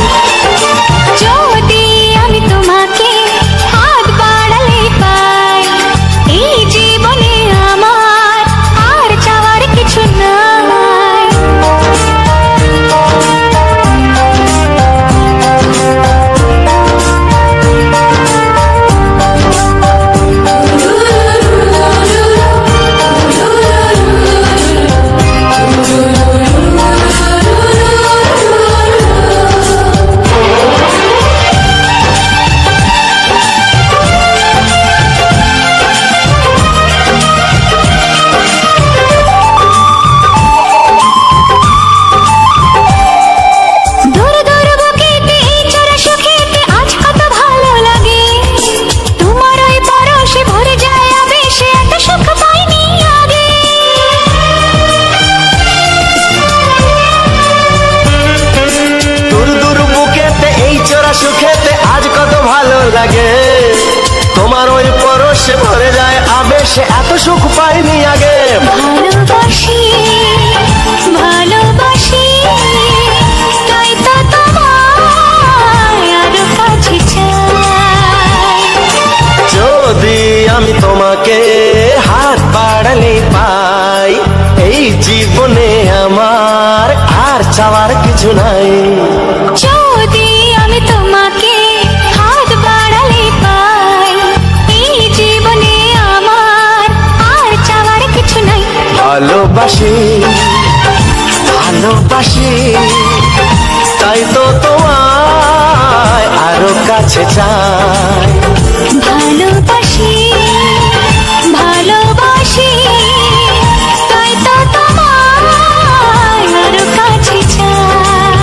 [SPEAKER 2] ভালোবেসে এত সুখ পাইনি আগে।
[SPEAKER 1] ভালোবাসি ভালোবাসি তাই তো তোমায় আরো কাছে চাই।
[SPEAKER 2] যদি আমি তোমাকে হাত বাড়ালে পাই, এই জীবনে আমার আর চাওয়ার কিছু নাই।
[SPEAKER 1] যদি আমি তোমাকে হাত বাড়ালে পাই, এই জীবনে আমার আর চাওয়ার কিছু নাই।
[SPEAKER 2] ভালোবাসি ভালোবাসি তাই তো তোমায় আরো কাছে চাই।
[SPEAKER 1] ভালোবাসি ভালোবাসি তাই তো তোমায় আরো কাছে চাই।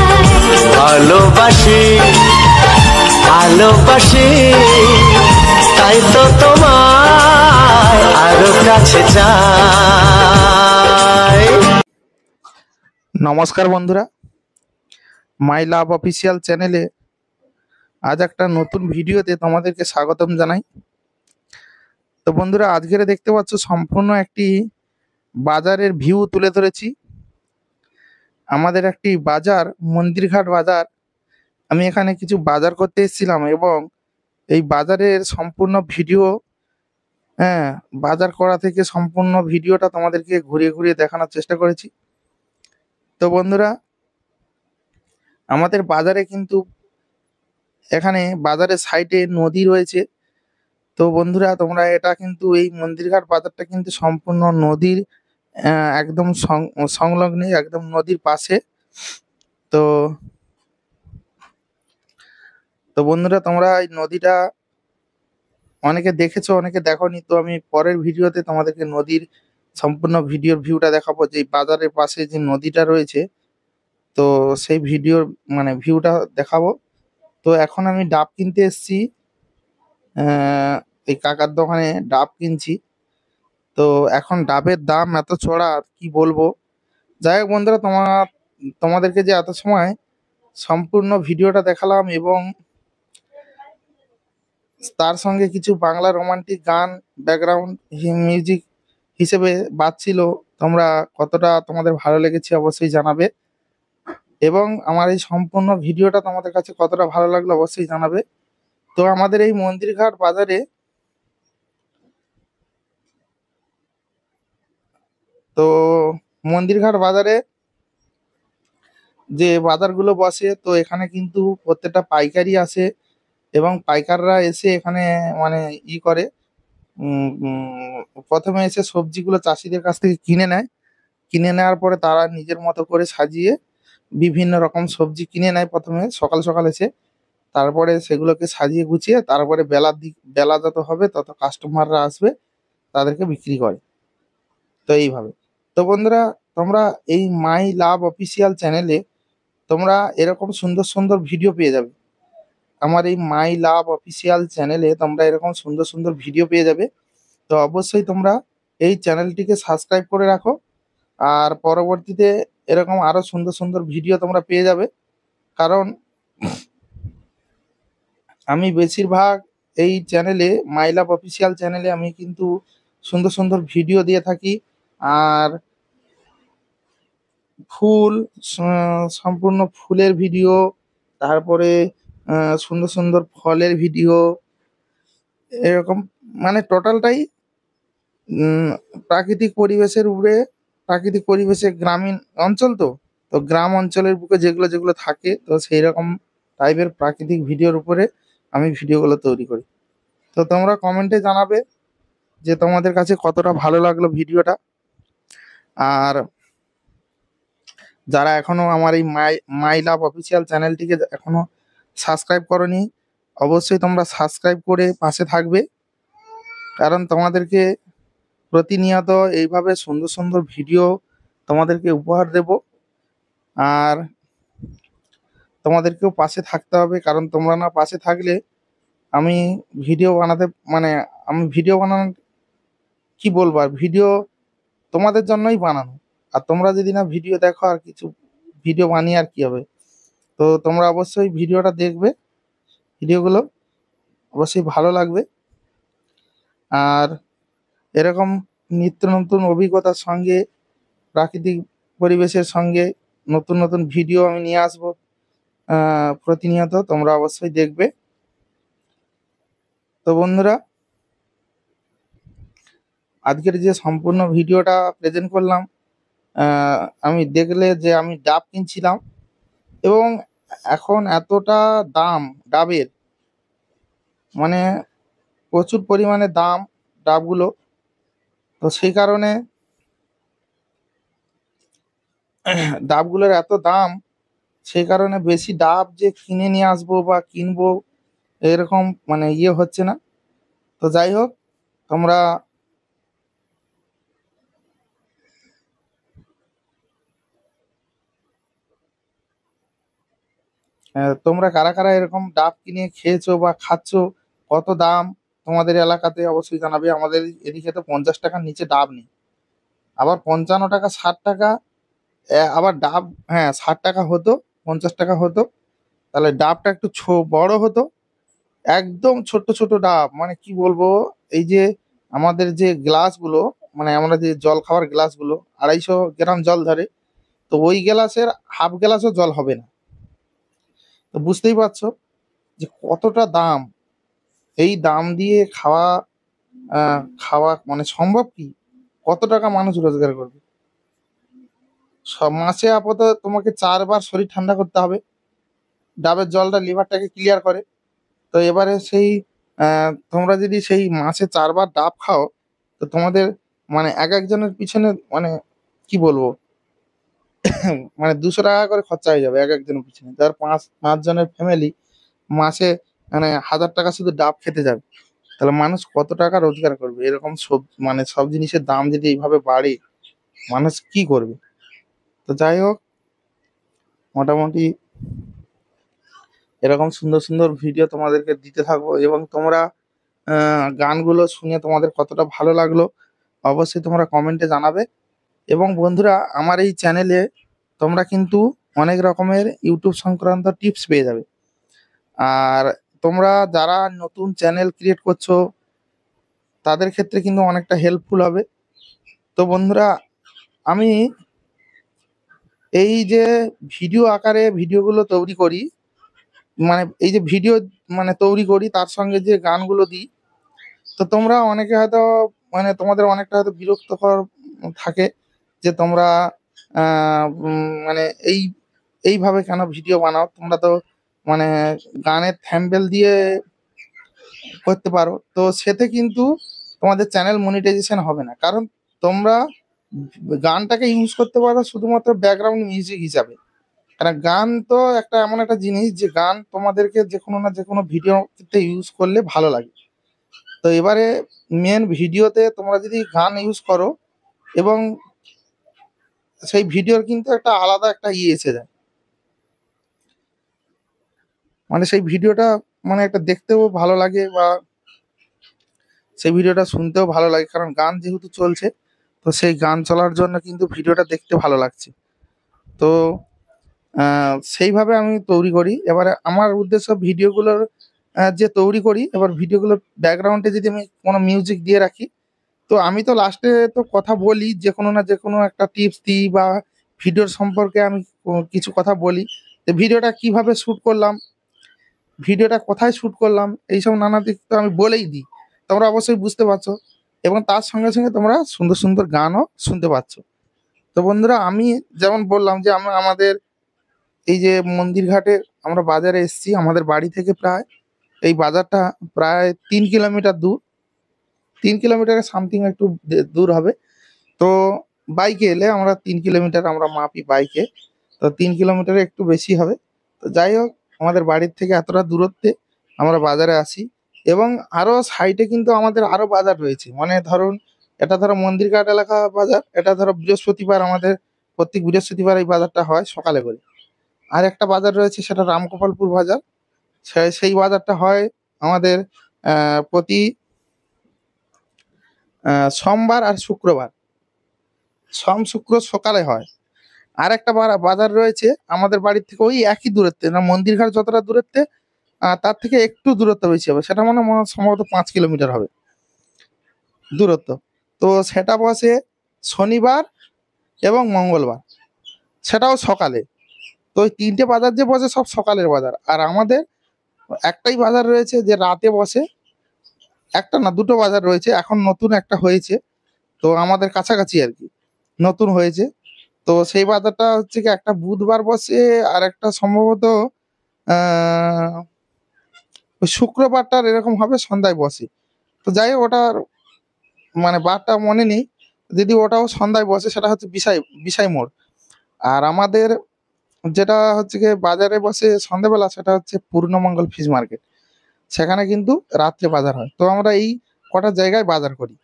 [SPEAKER 2] ভালোবাসি ভালোবাসি তাই তো তোমায় আরো কাছে চাই।
[SPEAKER 5] নমস্কার বন্ধুরা, মাই লাভ অফিসিয়াল চ্যানেলে আজ একটা নতুন ভিডিওতে তোমাদেরকে স্বাগতম জানাই। তো বন্ধুরা, আজকের দেখতে পাচ্ছ সম্পূর্ণ একটি বাজারের ভিউ তুলে ধরেছি। আমাদের একটি বাজার, মন্দিরঘাট বাজার। আমি এখানে কিছু বাজার করতে এসেছিলাম এবং এই বাজারের সম্পূর্ণ ভিডিও, বাজার করা থেকে সম্পূর্ণ ভিডিওটা তোমাদেরকে ঘুরিয়ে ঘুরিয়ে দেখানোর চেষ্টা করেছি। তো বন্ধুরা, আমাদের বাজারে কিন্তু এখানে বাজারের সাইডে নদী রয়েছে। তো বন্ধুরা, তোমরা এটা কিন্তু এই মন্দিরঘাট বাজারটা কিন্তু সম্পূর্ণ নদীর একদম সংলগ্ন, একদম নদীর পাশে। তো তো বন্ধুরা, তোমরা এই নদীটা অনেকে দেখেছো, অনেকে দেখোনি। তো আমি পরের ভিডিওতে তোমাদেরকে নদীর সম্পূর্ণ ভিউটা দেখাবো, যে এই বাজারের পাশে যে নদীটা রয়েছে। তো সেই ভিউটা দেখাবো। তো এখন আমি ডাব কিনতে এসেছি, এই কাকার দোকানে ডাব কিনছি। তো এখন ডাবের দাম এত চড়া, কি বলবো। যাই হোক বন্ধুরা, তোমাদেরকে যে এত সময় সম্পূর্ণ ভিডিওটা দেখালাম এবং তার সঙ্গে কিছু বাংলা রোমান্টিক গান ব্যাকগ্রাউন্ড মিউজিক হিসেবে বাজছিল, তোমরা কতটা তোমাদের ভালো লেগেছে অবশ্যই জানাবে। এবং আমার এই সম্পূর্ণ ভিডিওটা তোমাদের কাছে কতটা ভালো লাগলো অবশ্যই জানাবে। তো আমাদের এই মন্দিরঘাট বাজারে যে বাজারগুলো বসে, তো এখানে কিন্তু প্রত্যেকটা পাইকারি আসে এবং পাইকাররা এসে এখানে মানে করে প্রথমে এসে সবজিগুলো চাষিদের কাছ থেকে কিনে নেওয়ার পরে তারা নিজের মতো করে সাজিয়ে বিভিন্ন রকম সবজি কিনে নেয় প্রথমে সকাল সকাল এসে। তারপরে সেগুলোকে সাজিয়ে গুছিয়ে তারপরে বেলা যত হবে তত কাস্টমাররা আসবে, তাদেরকে বিক্রি করে। তো এইভাবে। তো বন্ধুরা, তোমরা এই মাই লাভ অফিসিয়াল চ্যানেলে তোমরা এরকম সুন্দর সুন্দর ভিডিও পেয়ে যাবে। আমার এই মাই লাভ অফিসিয়াল চ্যানেলে তোমরা এরকম সুন্দর সুন্দর ভিডিও পেয়ে যাবে। তো অবশ্যই তোমরা এই চ্যানেলটিকে সাবস্ক্রাইব করে রাখো, আর পরবর্তীতে এরকম আরো সুন্দর সুন্দর ভিডিও তোমরা পেয়ে যাবে। কারণ আমি বেশিরভাগ এই চ্যানেলে, মাই লাভ অফিসিয়াল চ্যানেলে, আমি কিন্তু সুন্দর সুন্দর ভিডিও দিয়ে থাকি। আর সম্পূর্ণ ফুলের ভিডিও, তারপরে সুন্দর সুন্দর ফলের ভিডিও, এরকম মানে টোটালটাই প্রাকৃতিক পরিবেশের উপরে, প্রাকৃতিক পরিবেশে, গ্রামীণ অঞ্চল। তো তো গ্রাম অঞ্চলের বুকে যেগুলো যেগুলো থাকে, তো সেই রকম টাইপের প্রাকৃতিক ভিডিওর উপরে আমি ভিডিওগুলো তৈরি করি। তো তোমরা কমেন্টে জানাবে যে তোমাদের কাছে কতটা ভালো লাগলো ভিডিওটা। আর যারা এখনো আমার এই মাই লাভ অফিসিয়াল চ্যানেলটিকে এখনো সাবস্ক্রাইব করনি, অবশ্যই তোমরা সাবস্ক্রাইব করে পাশে থাকবে। কারণ তোমাদেরকে প্রতিনিয়ত এইভাবে সুন্দর সুন্দর ভিডিও তোমাদেরকে উপহার দেব। আর তোমাদেরকেও পাশে থাকতে হবে, কারণ তোমরা না পাশে থাকলে আমি ভিডিও বানানোর কি বলবো, আর ভিডিও তোমাদের জন্যই বানানো। আর তোমরা যদি না ভিডিও দেখো, আর কিছু ভিডিও বানিয়ে আর কি হবে। তো তোমরা অবশ্যই ভিডিওটা দেখবে, ভিডিওগুলো অবশ্যই ভালো লাগবে। আর এরকম নিত্য নতুন অভিজ্ঞতার সঙ্গে, প্রাকৃতিক পরিবেশের সঙ্গে নতুন নতুন ভিডিও আমি নিয়ে আসবো প্রতিনিয়ত। তোমরা অবশ্যই দেখবে। তো বন্ধুরা, আজকের যে সম্পূর্ণ ভিডিওটা প্রেজেন্ট করলাম, আমি দেখলে যে আমি ডাব কিনছিলাম এবং এখন এতটা দাম ডাবের, মানে প্রচুর পরিমাণে দাম ডাবগুলো। তো সেই কারণে ডাবগুলোর এত দাম, সেই কারণে বেশি ডাব যে কিনে নিয়ে আসবো বা কিনবো এরকম মানে হচ্ছে না। তো যাই হোক, তোমরা তোমরা কারা কারা এরকম ডাব কিনে খেয়েছো বা খাচ্ছো, কত দাম তোমাদের এলাকাতে অবশ্যই জানাবে। আমাদের এদিকে তো 50 টাকার নিচে ডাব নেই, আবার 55 টাকা 60 টাকা, আবার ডাব, হ্যাঁ 60 টাকা হতো, 50 টাকা হতো, তাহলে ডাবটা একটু বড় হতো। একদম ছোট ছোট ডাব, মানে কি বলবো, এই যে আমাদের যে গ্লাসগুলো, মানে আমরা যে জল খাওয়ার গ্লাসগুলো 250 গ্রাম জল ধরে, তো ওই গ্লাসের হাফ গ্লাসও জল হবে না। তো বুঝতেই পারছো যে কতটা দাম। এই দাম দিয়ে খাওয়া মানে সম্ভব কি? কত টাকা মানুষ রোজগার করবে? সব মাসে আপাতত তোমাকে 4 বার শরীর ঠান্ডা করতে হবে। ডাবের জলটা লিভারটাকে ক্লিয়ার করে। তো এবারে সেই তোমরা যদি সেই মাসে 4 বার ডাব খাও, তো তোমাদের মানে এক একজনের পিছনে মানে কি বলবো, মানে 200 টাকা করে খরচা হয়ে যাবে এক একজনের পিছনে। যার 5 জনের ফ্যামিলি, মাসে মানে 1000 টাকা শুধু ডাব খেতে যাবে। তাহলে মানুষ কত টাকা রোজগার করবে? এরকম মানে সব জিনিসের দাম যদি এইভাবে বাড়ে, মানুষ কি করবে? তো যাই হোক, মোটামুটি এরকম সুন্দর সুন্দর ভিডিও তোমাদেরকে দিতে থাকবো এবং তোমরা গানগুলো শুনে তোমাদের কতটা ভালো লাগলো অবশ্যই তোমরা কমেন্টে জানাবে। এবং বন্ধুরা, আমার এই চ্যানেলে তোমরা কিন্তু অনেক রকমের ইউটিউব সংক্রান্ত টিপস পেয়ে যাবে। আর তোমরা যারা নতুন চ্যানেল ক্রিয়েট করছো, তাদের ক্ষেত্রে কিন্তু অনেকটা হেল্পফুল হবে। তো বন্ধুরা, আমি এই যে ভিডিও আকারে ভিডিওগুলো তৈরি করি, মানে এই যে ভিডিও মানে তৈরি করি, তার সঙ্গে যে গানগুলো দিই, তো তোমরা অনেকে হয়তো মানে তোমাদের অনেকটা হয়তো বিরক্তকর থাকে যে তোমরা মানে এইভাবে কেন ভিডিও বানাও? তোমরা তো মানে গানের থ্যাম্বনেল দিয়ে করতে পারো। তো সেতে কিন্তু তোমাদের চ্যানেল মনিটাইজেশন হবে না, কারণ তোমরা গানটাকে ইউজ করতে পারো শুধুমাত্র ব্যাকগ্রাউন্ড মিউজিক হিসাবে। কারণ গান তো একটা এমন একটা জিনিস যে গান তোমাদেরকে যে কোনো না যে কোনো ভিডিওতে ইউজ করলে ভালো লাগে। তো এবারে মেন ভিডিওতে তোমরা যদি গান ইউজ করো, এবং সেই ভিডিওর কিন্তু একটা আলাদা একটা এসে যায়, মানে সেই ভিডিওটা মানে একটা দেখতেও ভালো লাগে বা সেই ভিডিওটা শুনতেও ভালো লাগে, কারণ গান যেহেতু চলছে, তো সেই গান চলার জন্য কিন্তু ভিডিওটা দেখতে ভালো লাগছে। তো সেইভাবে আমি তৈরি করি। এবারে আমার উদ্দেশ্য ভিডিওগুলোর যে তৈরি করি, এবার ভিডিওগুলোর ব্যাকগ্রাউন্ডে যদি আমি কোনো মিউজিক দিয়ে রাখি, তো আমি তো লাস্টে তো কথা বলি, যে কোনো না যে কোনো একটা টিপস দিই বা ভিডিওর সম্পর্কে আমি কিছু কথা বলি, যে ভিডিওটা কিভাবে শ্যুট করলাম, ভিডিওটা কোথায় শ্যুট করলাম, এইসব নানা দিক তো আমি বলেই দিই। তোমরা অবশ্যই বুঝতে পারছো, এবং তার সঙ্গে সঙ্গে তোমরা সুন্দর সুন্দর গানও শুনতে পাচ্ছ। তো বন্ধুরা, আমি যেমন বললাম যে আমাদের এই যে মন্দির ঘাটে আমরা বাজারে এসেছি, আমাদের বাড়ি থেকে প্রায় এই বাজারটা প্রায় 3 কিলোমিটার দূর, 3 কিলোমিটারের সামথিং একটু দূর হবে। তো বাইকে এলে আমরা 3 কিলোমিটার আমরা মাপি বাইকে, তো 3 কিলোমিটারে একটু বেশি হবে। তো যাই হোক, আমাদের বাড়ির থেকে এতটা দূরত্বে আমরা বাজারে আসি, এবং আরও সাইডে কিন্তু আমাদের আরও বাজার রয়েছে। মানে ধরুন, এটা ধরো মন্দিরঘাট এলাকা বাজার, এটা ধরো বৃহস্পতিবার, আমাদের প্রত্যেক বৃহস্পতিবার এই বাজারটা হয় সকালে করে। আর একটা বাজার রয়েছে, সেটা রামগোপালপুর বাজার, সেই বাজারটা হয় আমাদের প্রতি সোমবার আর শুক্রবার, শুক্র সকালে হয়। আর একটা বাজার রয়েছে আমাদের বাড়ির থেকে ওই একই দূরত্বে, না মন্দিরঘাট যতটা দূরত্বে, তার থেকে একটু দূরত্ব বেশি হবে, সেটা মনে সম্ভবত 5 কিলোমিটার হবে দূরত্ব। তো সেটা বসে শনিবার এবং মঙ্গলবার, সেটাও সকালে। তো ওই 3টে বাজার যে বসে সব সকালের বাজার। আর আমাদের একটাই বাজার রয়েছে যে রাতে বসে, একটা না 2টো বাজার রয়েছে, এখন নতুন একটা হয়েছে, তো আমাদের কাছাকাছি আর কি নতুন হয়েছে। তো সেই বাজারটা হচ্ছে কি একটা বুধবার বসে, আর একটা সম্ভবত ওই শুক্রবারটার এরকম হবে সন্ধ্যায় বসে। তো যাই হোক, ওটার মানে বারটা মনে নেই, যদি ওটাও সন্ধ্যায় বসে সেটা হচ্ছে বিশাই বিশাই মোড়। আর আমাদের যেটা হচ্ছে কি বাজারে বসে সন্ধ্যাবেলা, সেটা হচ্ছে পূর্ণমঙ্গল ফিশ মার্কেট, সেখানে কিন্তু রাত্রে বাজার হয়। তো আমরা এই কটা জায়গায় বাজার করি।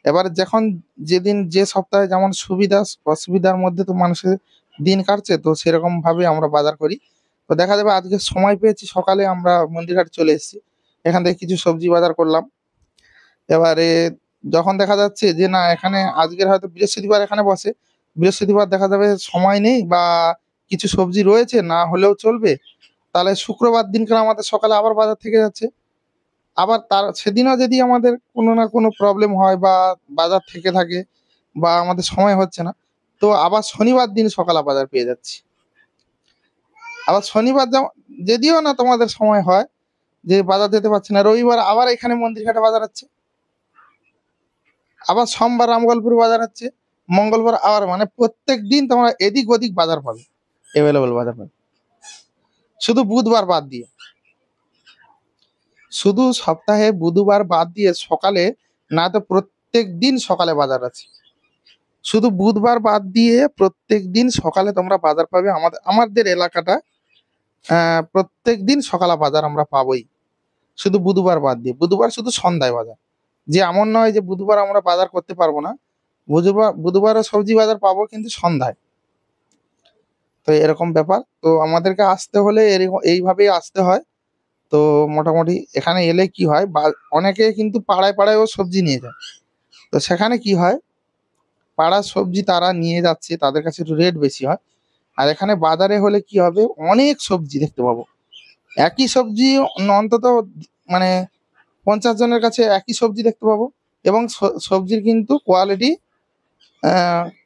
[SPEAKER 5] এবার যখন যেদিন যে সপ্তাহে যেমন সুবিধা অসুবিধার মধ্যে তো মানুষের দিন কাটছে, তো সেরকম ভাবে আমরা বাজার করি। তো দেখা যাবে আজকে সময় পেয়েছি, সকালে আমরা মন্দিরহাট চলে এসেছি, এখান থেকে কিছু সবজি বাজার করলাম। এবারে যখন দেখা যাচ্ছে যে না এখানে আজকের হয়তো বৃহস্পতিবার এখানে বসে, বৃহস্পতিবার দেখা যাবে সময় নেই বা কিছু সবজি রয়েছে না হলেও চলবে, তাহলে শুক্রবার দিনকার আমাদের সকালে আবার বাজার থেকে যাচ্ছে। আবার তার সেদিনও যদি আমাদের কোনো না কোনো প্রবলেম হয় বা বাজার থেকে থাকে বা আমাদের সময় হচ্ছে না, তো আবার শনিবার দিন সকালে বাজার পেয়ে যাচ্ছি। আবার শনিবার যদিও না তোমাদের সময় হয় যে বাজার যেতে পারছি না, রবিবার আবার এখানে মন্দিরঘাটে বাজার হচ্ছে, আবার সোমবার রামগোপালপুর বাজার হচ্ছে, মঙ্গলবার আবার, মানে প্রত্যেক দিন তোমরা এদিক ওদিক বাজার পাবে, অ্যাভেলেবল বাজার পাবে, শুধু বুধবার বাদ দিয়ে। শুধু সপ্তাহে বুধবার বাদ দিয়ে সকালে, না তো প্রত্যেক দিন সকালে বাজার আছে। শুধু বুধবার বাদ দিয়ে প্রত্যেক দিন সকালে তোমরা বাজার পাবে। আমাদের এলাকাটা প্রত্যেক দিন সকালে বাজার আমরা পাবোই, শুধু বুধবার বাদ দিয়ে। বুধবার শুধু সন্ধ্যায় বাজার, যে এমন নয় যে বুধবার আমরা বাজার করতে পারবো না, বুধবারও সবজি বাজার পাবো কিন্তু সন্ধ্যায়। তো এরকম ব্যাপার। তো আমাদেরকে আসতে হলে এইভাবেই আসতে হয়। তো মোটামুটি এখানে এলে কি হয়, অনেকে কিন্তু পাড়ায় পাড়ায়ও সবজি নিয়ে যায়। তো সেখানে কি হয়, পাড়ার সবজি তারা নিয়ে যাচ্ছে, তাদের কাছে একটু রেট বেশি হয়। আর এখানে বাজারে হলে কি হবে, অনেক সবজি দেখতে পাবো। একই সবজি অন্তত মানে 50 জনের কাছে একই সবজি দেখতে পাবো, এবং সবজির কিন্তু কোয়ালিটি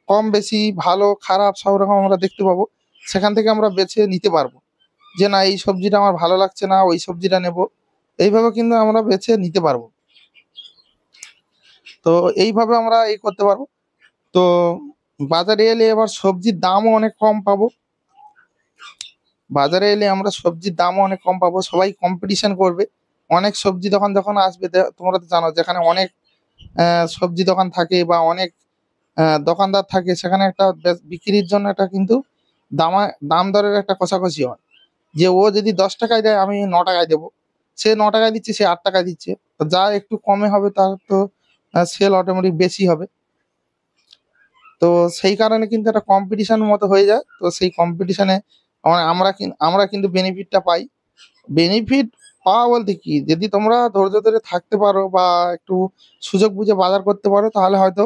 [SPEAKER 5] কম বেশি ভালো খারাপ সব রকম আমরা দেখতে পাবো। সেখান থেকে আমরা বেছে নিতে পারবো যে না এই সবজিটা আমার ভালো লাগছে না, ওই সবজিটা নেব, এইভাবে কিন্তু আমরা বেছে নিতে পারবো। তো এইভাবে আমরা এই করতে পারবো। তো বাজারে এলে এবার সবজির দামও অনেক কম পাবো। বাজারে এলে আমরা সবজির দামও অনেক কম পাবো, সবাই কম্পিটিশন করবে। অনেক সবজি দোকান যখন আসবে, তোমরা তো জানো যেখানে অনেক সবজি দোকান থাকে বা অনেক দোকানদার থাকে, সেখানে একটা বিক্রির জন্য একটা কিন্তু দাম দরের একটা কষাকষি হয়, যে ও যদি 10 টাকায় দেয় আমি 9 টাকায় দেবো, সে 9 টাকায় দিচ্ছে, সে 8 টাকায় দিচ্ছে। তো যা একটু কমে হবে তার তো সেল অটোমেটিক বেশি হবে। তো সেই কারণে কিন্তু একটা কম্পিটিশন মতো হয়ে যায়। তো সেই কম্পিটিশনে আমরা কিন্তু বেনিফিটটা পাই। বেনিফিট পাওয়া বলতে কি, যদি তোমরা ধৈর্য ধরে থাকতে পারো বা একটু সুযোগ বুঝে বাজার করতে পারো, তাহলে হয়তো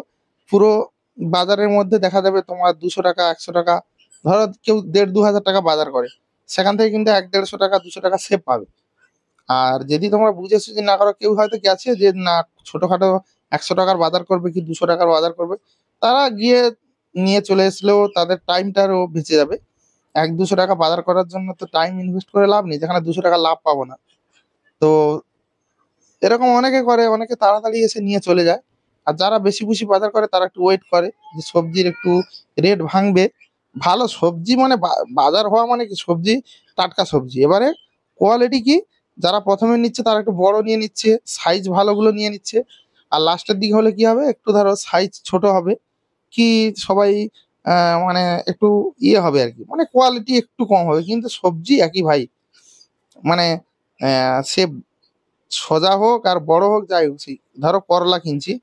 [SPEAKER 5] পুরো বাজারের মধ্যে দেখা যাবে তোমার 200 টাকা 100 টাকা, ধরো কেউ 1,500-2,000 টাকা বাজার করে, সেখান থেকে কিন্তু 100-150 টাকা 200 টাকা সেভ পাবে। আর যদি তোমরা বুঝে সুঝে না করো, কেউ হয়তো গেছে যে না ছোটখাটো 100 টাকার বাজার করবে কি 200 টাকার বাজার করবে, তারা গিয়ে নিয়ে চলে আসলেও তাদের টাইমটারও বেঁচে যাবে। 1-200 টাকা বাজার করার জন্য তো টাইম ইনভেস্ট করে লাভ নেই, যেখানে 200 টাকা লাভ পাবো না। তো এরকম অনেকে করে, অনেকে তাড়াতাড়ি এসে নিয়ে চলে যায়। আর যারা বেশি বেশি বাজার করে তারা একটু ওয়েট করে যে সবজির একটু রেট ভাঙবে। ভালো সবজি মানে বাজার হওয়া মানে কি, সবজি টাটকা সবজি। এবারে কোয়ালিটি কি, যারা প্রথমে নিচ্ছে তারা একটু বড় নিয়ে নিচ্ছে, সাইজ ভালোগুলো নিয়ে নিচ্ছে। আর লাস্টের দিকে হলে কি হবে, একটু ধরো সাইজ ছোট হবে কি, সবাই মানে একটু ইয়ে হবে আর কি, মানে কোয়ালিটি একটু কম হবে, কিন্তু সবজি একই ভাই। মানে সে সোজা হোক আর বড় হোক যাই হোক, সেই ধরো করলা কিনছি,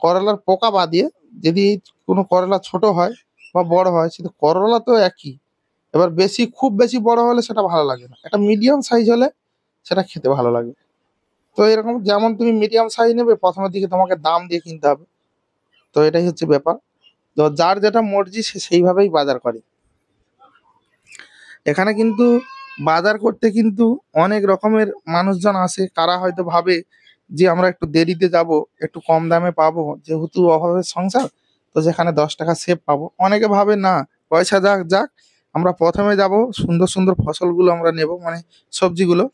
[SPEAKER 5] করলার পোকা বাদিয়ে যদি কোনো করলা ছোট হয় বা বড় হয়, সেটা করলা তো একই। এবার খুব বেশি বড় হলে সেটা ভালো লাগে না, একটা মিডিয়াম সাইজ হলে সেটা খেতে ভালো লাগে। তো এরকম যেমন তুমি মিডিয়াম সাইজ নেবে, প্রথমের দিকে তোমাকে দাম দিয়ে কিনতে হবে। তো এটাই হচ্ছে ব্যাপার। তো যার যেটা মর্জি সে সেইভাবেই বাজার করে। এখানে কিন্তু বাজার করতে কিন্তু অনেক রকমের মানুষজন আসে, কারা হয়তো ভাবে যে আমরা একটু দেরিতে যাব, একটু কম দামে পাবো, যেহেতু অভাবের সংসার, তো যেখানে 10 টাকা সেভ পাবো। অনেকে ভাবে না, পয়সা যাক যাক, আমরা প্রথমে যাব, সুন্দর সুন্দর ফসলগুলো আমরা নেব, মানে সবজিগুলো,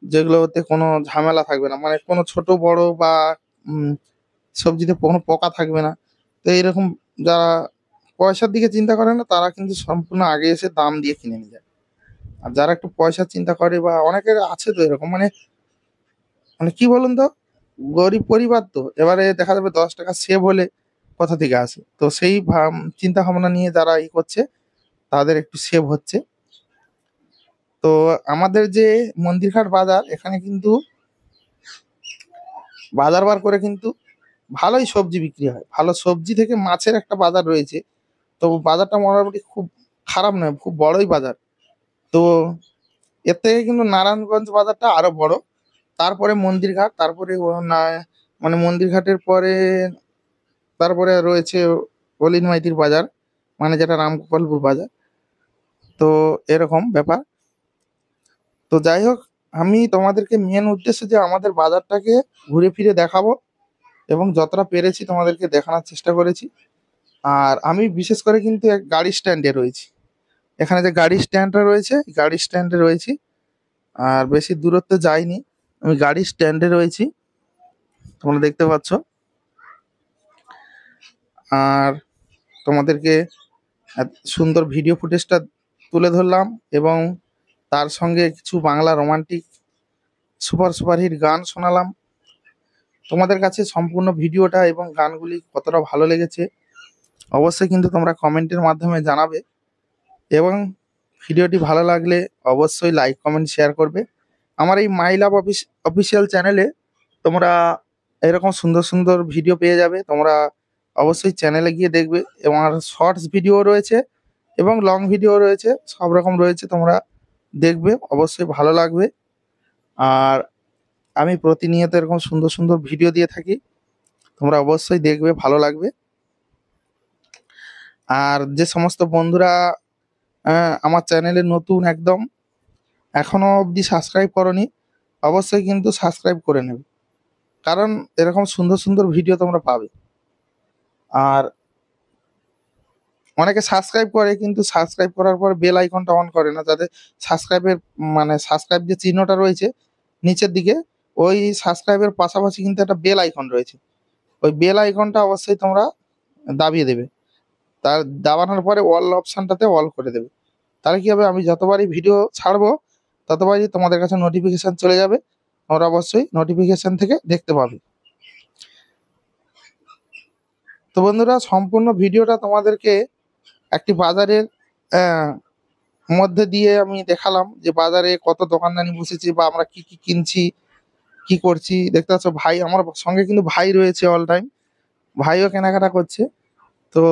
[SPEAKER 5] যেগুলোতে কোনো ঝামেলা থাকবে না, মানে কোনো ছোট বড় বা উম, সবজিতে কোনো পোকা থাকবে না। তো এইরকম যারা পয়সার দিকে চিন্তা করে না, তারা কিন্তু সম্পূর্ণ আগে এসে দাম দিয়ে কিনে নিয়ে যায়। আর যারা একটু পয়সার চিন্তা করে, বা অনেকের আছে তো এরকম, মানে মানে কি বলুন তো, গরিব পরিবার তো, এবারে দেখা যাবে 10 টাকা সেভ হলে কোথা থেকে আসে, তো সেই চিন্তা ভাবনা নিয়ে যারা করছে, তাদের একটু সেভ হচ্ছে। তো আমাদের যে মন্দিরঘাট বাজার, এখানে কিন্তু বাজার বার করে কিন্তু ভালোই সবজি বিক্রি হয়, ভালো সবজি থেকে মাছের একটা বাজার রয়েছে। তো বাজারটা মোটামুটি খুব খারাপ নয়, খুব বড়ই বাজার। তো এর থেকে কিন্তু নারায়ণগঞ্জ বাজারটা আরো বড়। তারপরে মন্দিরঘাট, তারপরে মানে মন্দিরঘাটের পরে তারপরে রয়েছে অলিন মাইতির বাজার, মানে যেটা রামগোপালপুর বাজার। তো এরকম ব্যাপার। তো যাই হোক, আমি তোমাদেরকে মেন উদ্দেশ্য যে আমাদের বাজারটাকে ঘুরে ফিরে দেখাবো, এবং যতটা পেরেছি তোমাদেরকে দেখানোর চেষ্টা করেছি। আর আমি বিশেষ করে কিন্তু এক গাড়ি স্ট্যান্ডে রয়েছি, এখানে যে গাড়ি স্ট্যান্ডটা রয়েছে, এই গাড়ি স্ট্যান্ডে রয়েছি। আর বেশি দূরত্বে যাইনি, আমি গাড়ি স্ট্যান্ডে রয়েছি, তোমরা দেখতে পাচ্ছ। আর তোমাদেরকে এত সুন্দর ভিডিও ফুটেজটা তুলে ধরলাম, এবং তার সঙ্গে কিছু বাংলা রোমান্টিক সুপার সুপারহিট গান শোনালাম। তোমাদের কাছে সম্পূর্ণ ভিডিওটা এবং গানগুলি কতটা ভালো লেগেছে অবশ্যই কিন্তু তোমরা কমেন্টের মাধ্যমে জানাবে, এবং ভিডিওটি ভালো লাগলে অবশ্যই লাইক কমেন্ট শেয়ার করবে। আমার এই মাই লাভ অফিসিয়াল চ্যানেলে তোমরা এরকম সুন্দর সুন্দর ভিডিও পেয়ে যাবে। তোমরা অবশ্যই চ্যানেলে গিয়ে দেখবে, এবং আর শর্টস ভিডিও রয়েছে এবং লং ভিডিও রয়েছে, সব রকম রয়েছে, তোমরা দেখবে, অবশ্যই ভালো লাগবে। আর আমি প্রতিনিয়ত এরকম সুন্দর সুন্দর ভিডিও দিয়ে থাকি, তোমরা অবশ্যই দেখবে, ভালো লাগবে। আর যে সমস্ত বন্ধুরা আমার চ্যানেলে নতুন একদম, এখনো অবধি সাবস্ক্রাইব করনি, অবশ্যই কিন্তু সাবস্ক্রাইব করে নেবে, কারণ এরকম সুন্দর সুন্দর ভিডিও তোমরা পাবে। আর অনেকে সাবস্ক্রাইব করে, কিন্তু সাবস্ক্রাইব করার পর বেল আইকনটা অন করে না, যাতে সাবস্ক্রাইবের মানে সাবস্ক্রাইব যে চিহ্নটা রয়েছে নিচের দিকে, ওই সাবস্ক্রাইবের পাশাপাশি কিন্তু একটা বেল আইকন রয়েছে, ওই বেল আইকনটা অবশ্যই তোমরা দাবিয়ে দেবে। তার দাবানোর পরে অল অপশানটাতে অল করে দেবে, তাহলে কি হবে, আমি যতবারই ভিডিও ছাড়বো ততবারই তোমাদের কাছে নোটিফিকেশান চলে যাবে, তোমরা অবশ্যই নোটিফিকেশান থেকে দেখতে পাবে। তো বন্ধুরা, সম্পূর্ণ ভিডিওটা তোমাদেরকে একটি বাজারের আহ, মধ্যে দিয়ে আমি দেখালাম, যে বাজারে কত দোকানদানি বসেছে, বা আমরা কি কি কিনছি, কি করছি। দেখতে পাচ্ছ ভাই, আমার সঙ্গে কিন্তু ভাই রয়েছে অল টাইম, ভাইও কেনাকাটা করছে। তো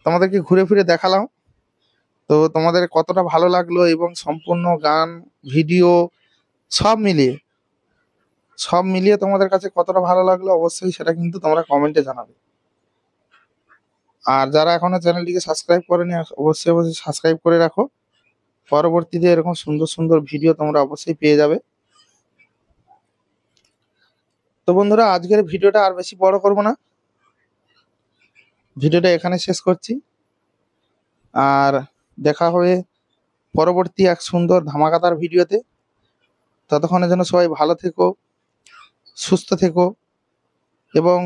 [SPEAKER 5] তোমাদেরকে ঘুরে ফিরে দেখালাম, তো তোমাদের কতটা ভালো লাগলো, এবং সম্পূর্ণ গান ভিডিও সব মিলিয়ে তোমাদের কাছে কতটা ভালো লাগলো, অবশ্যই সেটা কিন্তু তোমরা কমেন্টে জানাবে। আর যারা এখনো চ্যানেলটিকে সাবস্ক্রাইব করেনি, অবশ্যই অবশ্যই সাবস্ক্রাইব করে রাখো, পরবর্তীতে এরকম সুন্দর সুন্দর ভিডিও তোমরা অবশ্যই পেয়ে যাবে। তো বন্ধুরা, আজকের ভিডিওটা আর বেশি বড় করব না, ভিডিওটা এখানে শেষ করছি। আর দেখা হবে পরবর্তী এক সুন্দর ধামাকাদার ভিডিওতে। ততক্ষণের জন্য সবাই ভালো থেকো, সুস্থ থেকো, এবং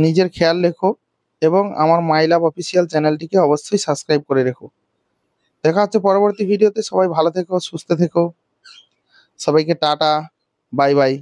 [SPEAKER 5] নিজের খেয়াল রেখো, এবং আমার মাই লাভ অফিসিয়াল চ্যানেলটিকে অবশ্যই সাবস্ক্রাইব করে রেখো। দেখা হচ্ছে পরবর্তী ভিডিওতে, সবাই ভালো থেকো, সুস্থ থেকো, সবাইকে টাটা, বাই বাই।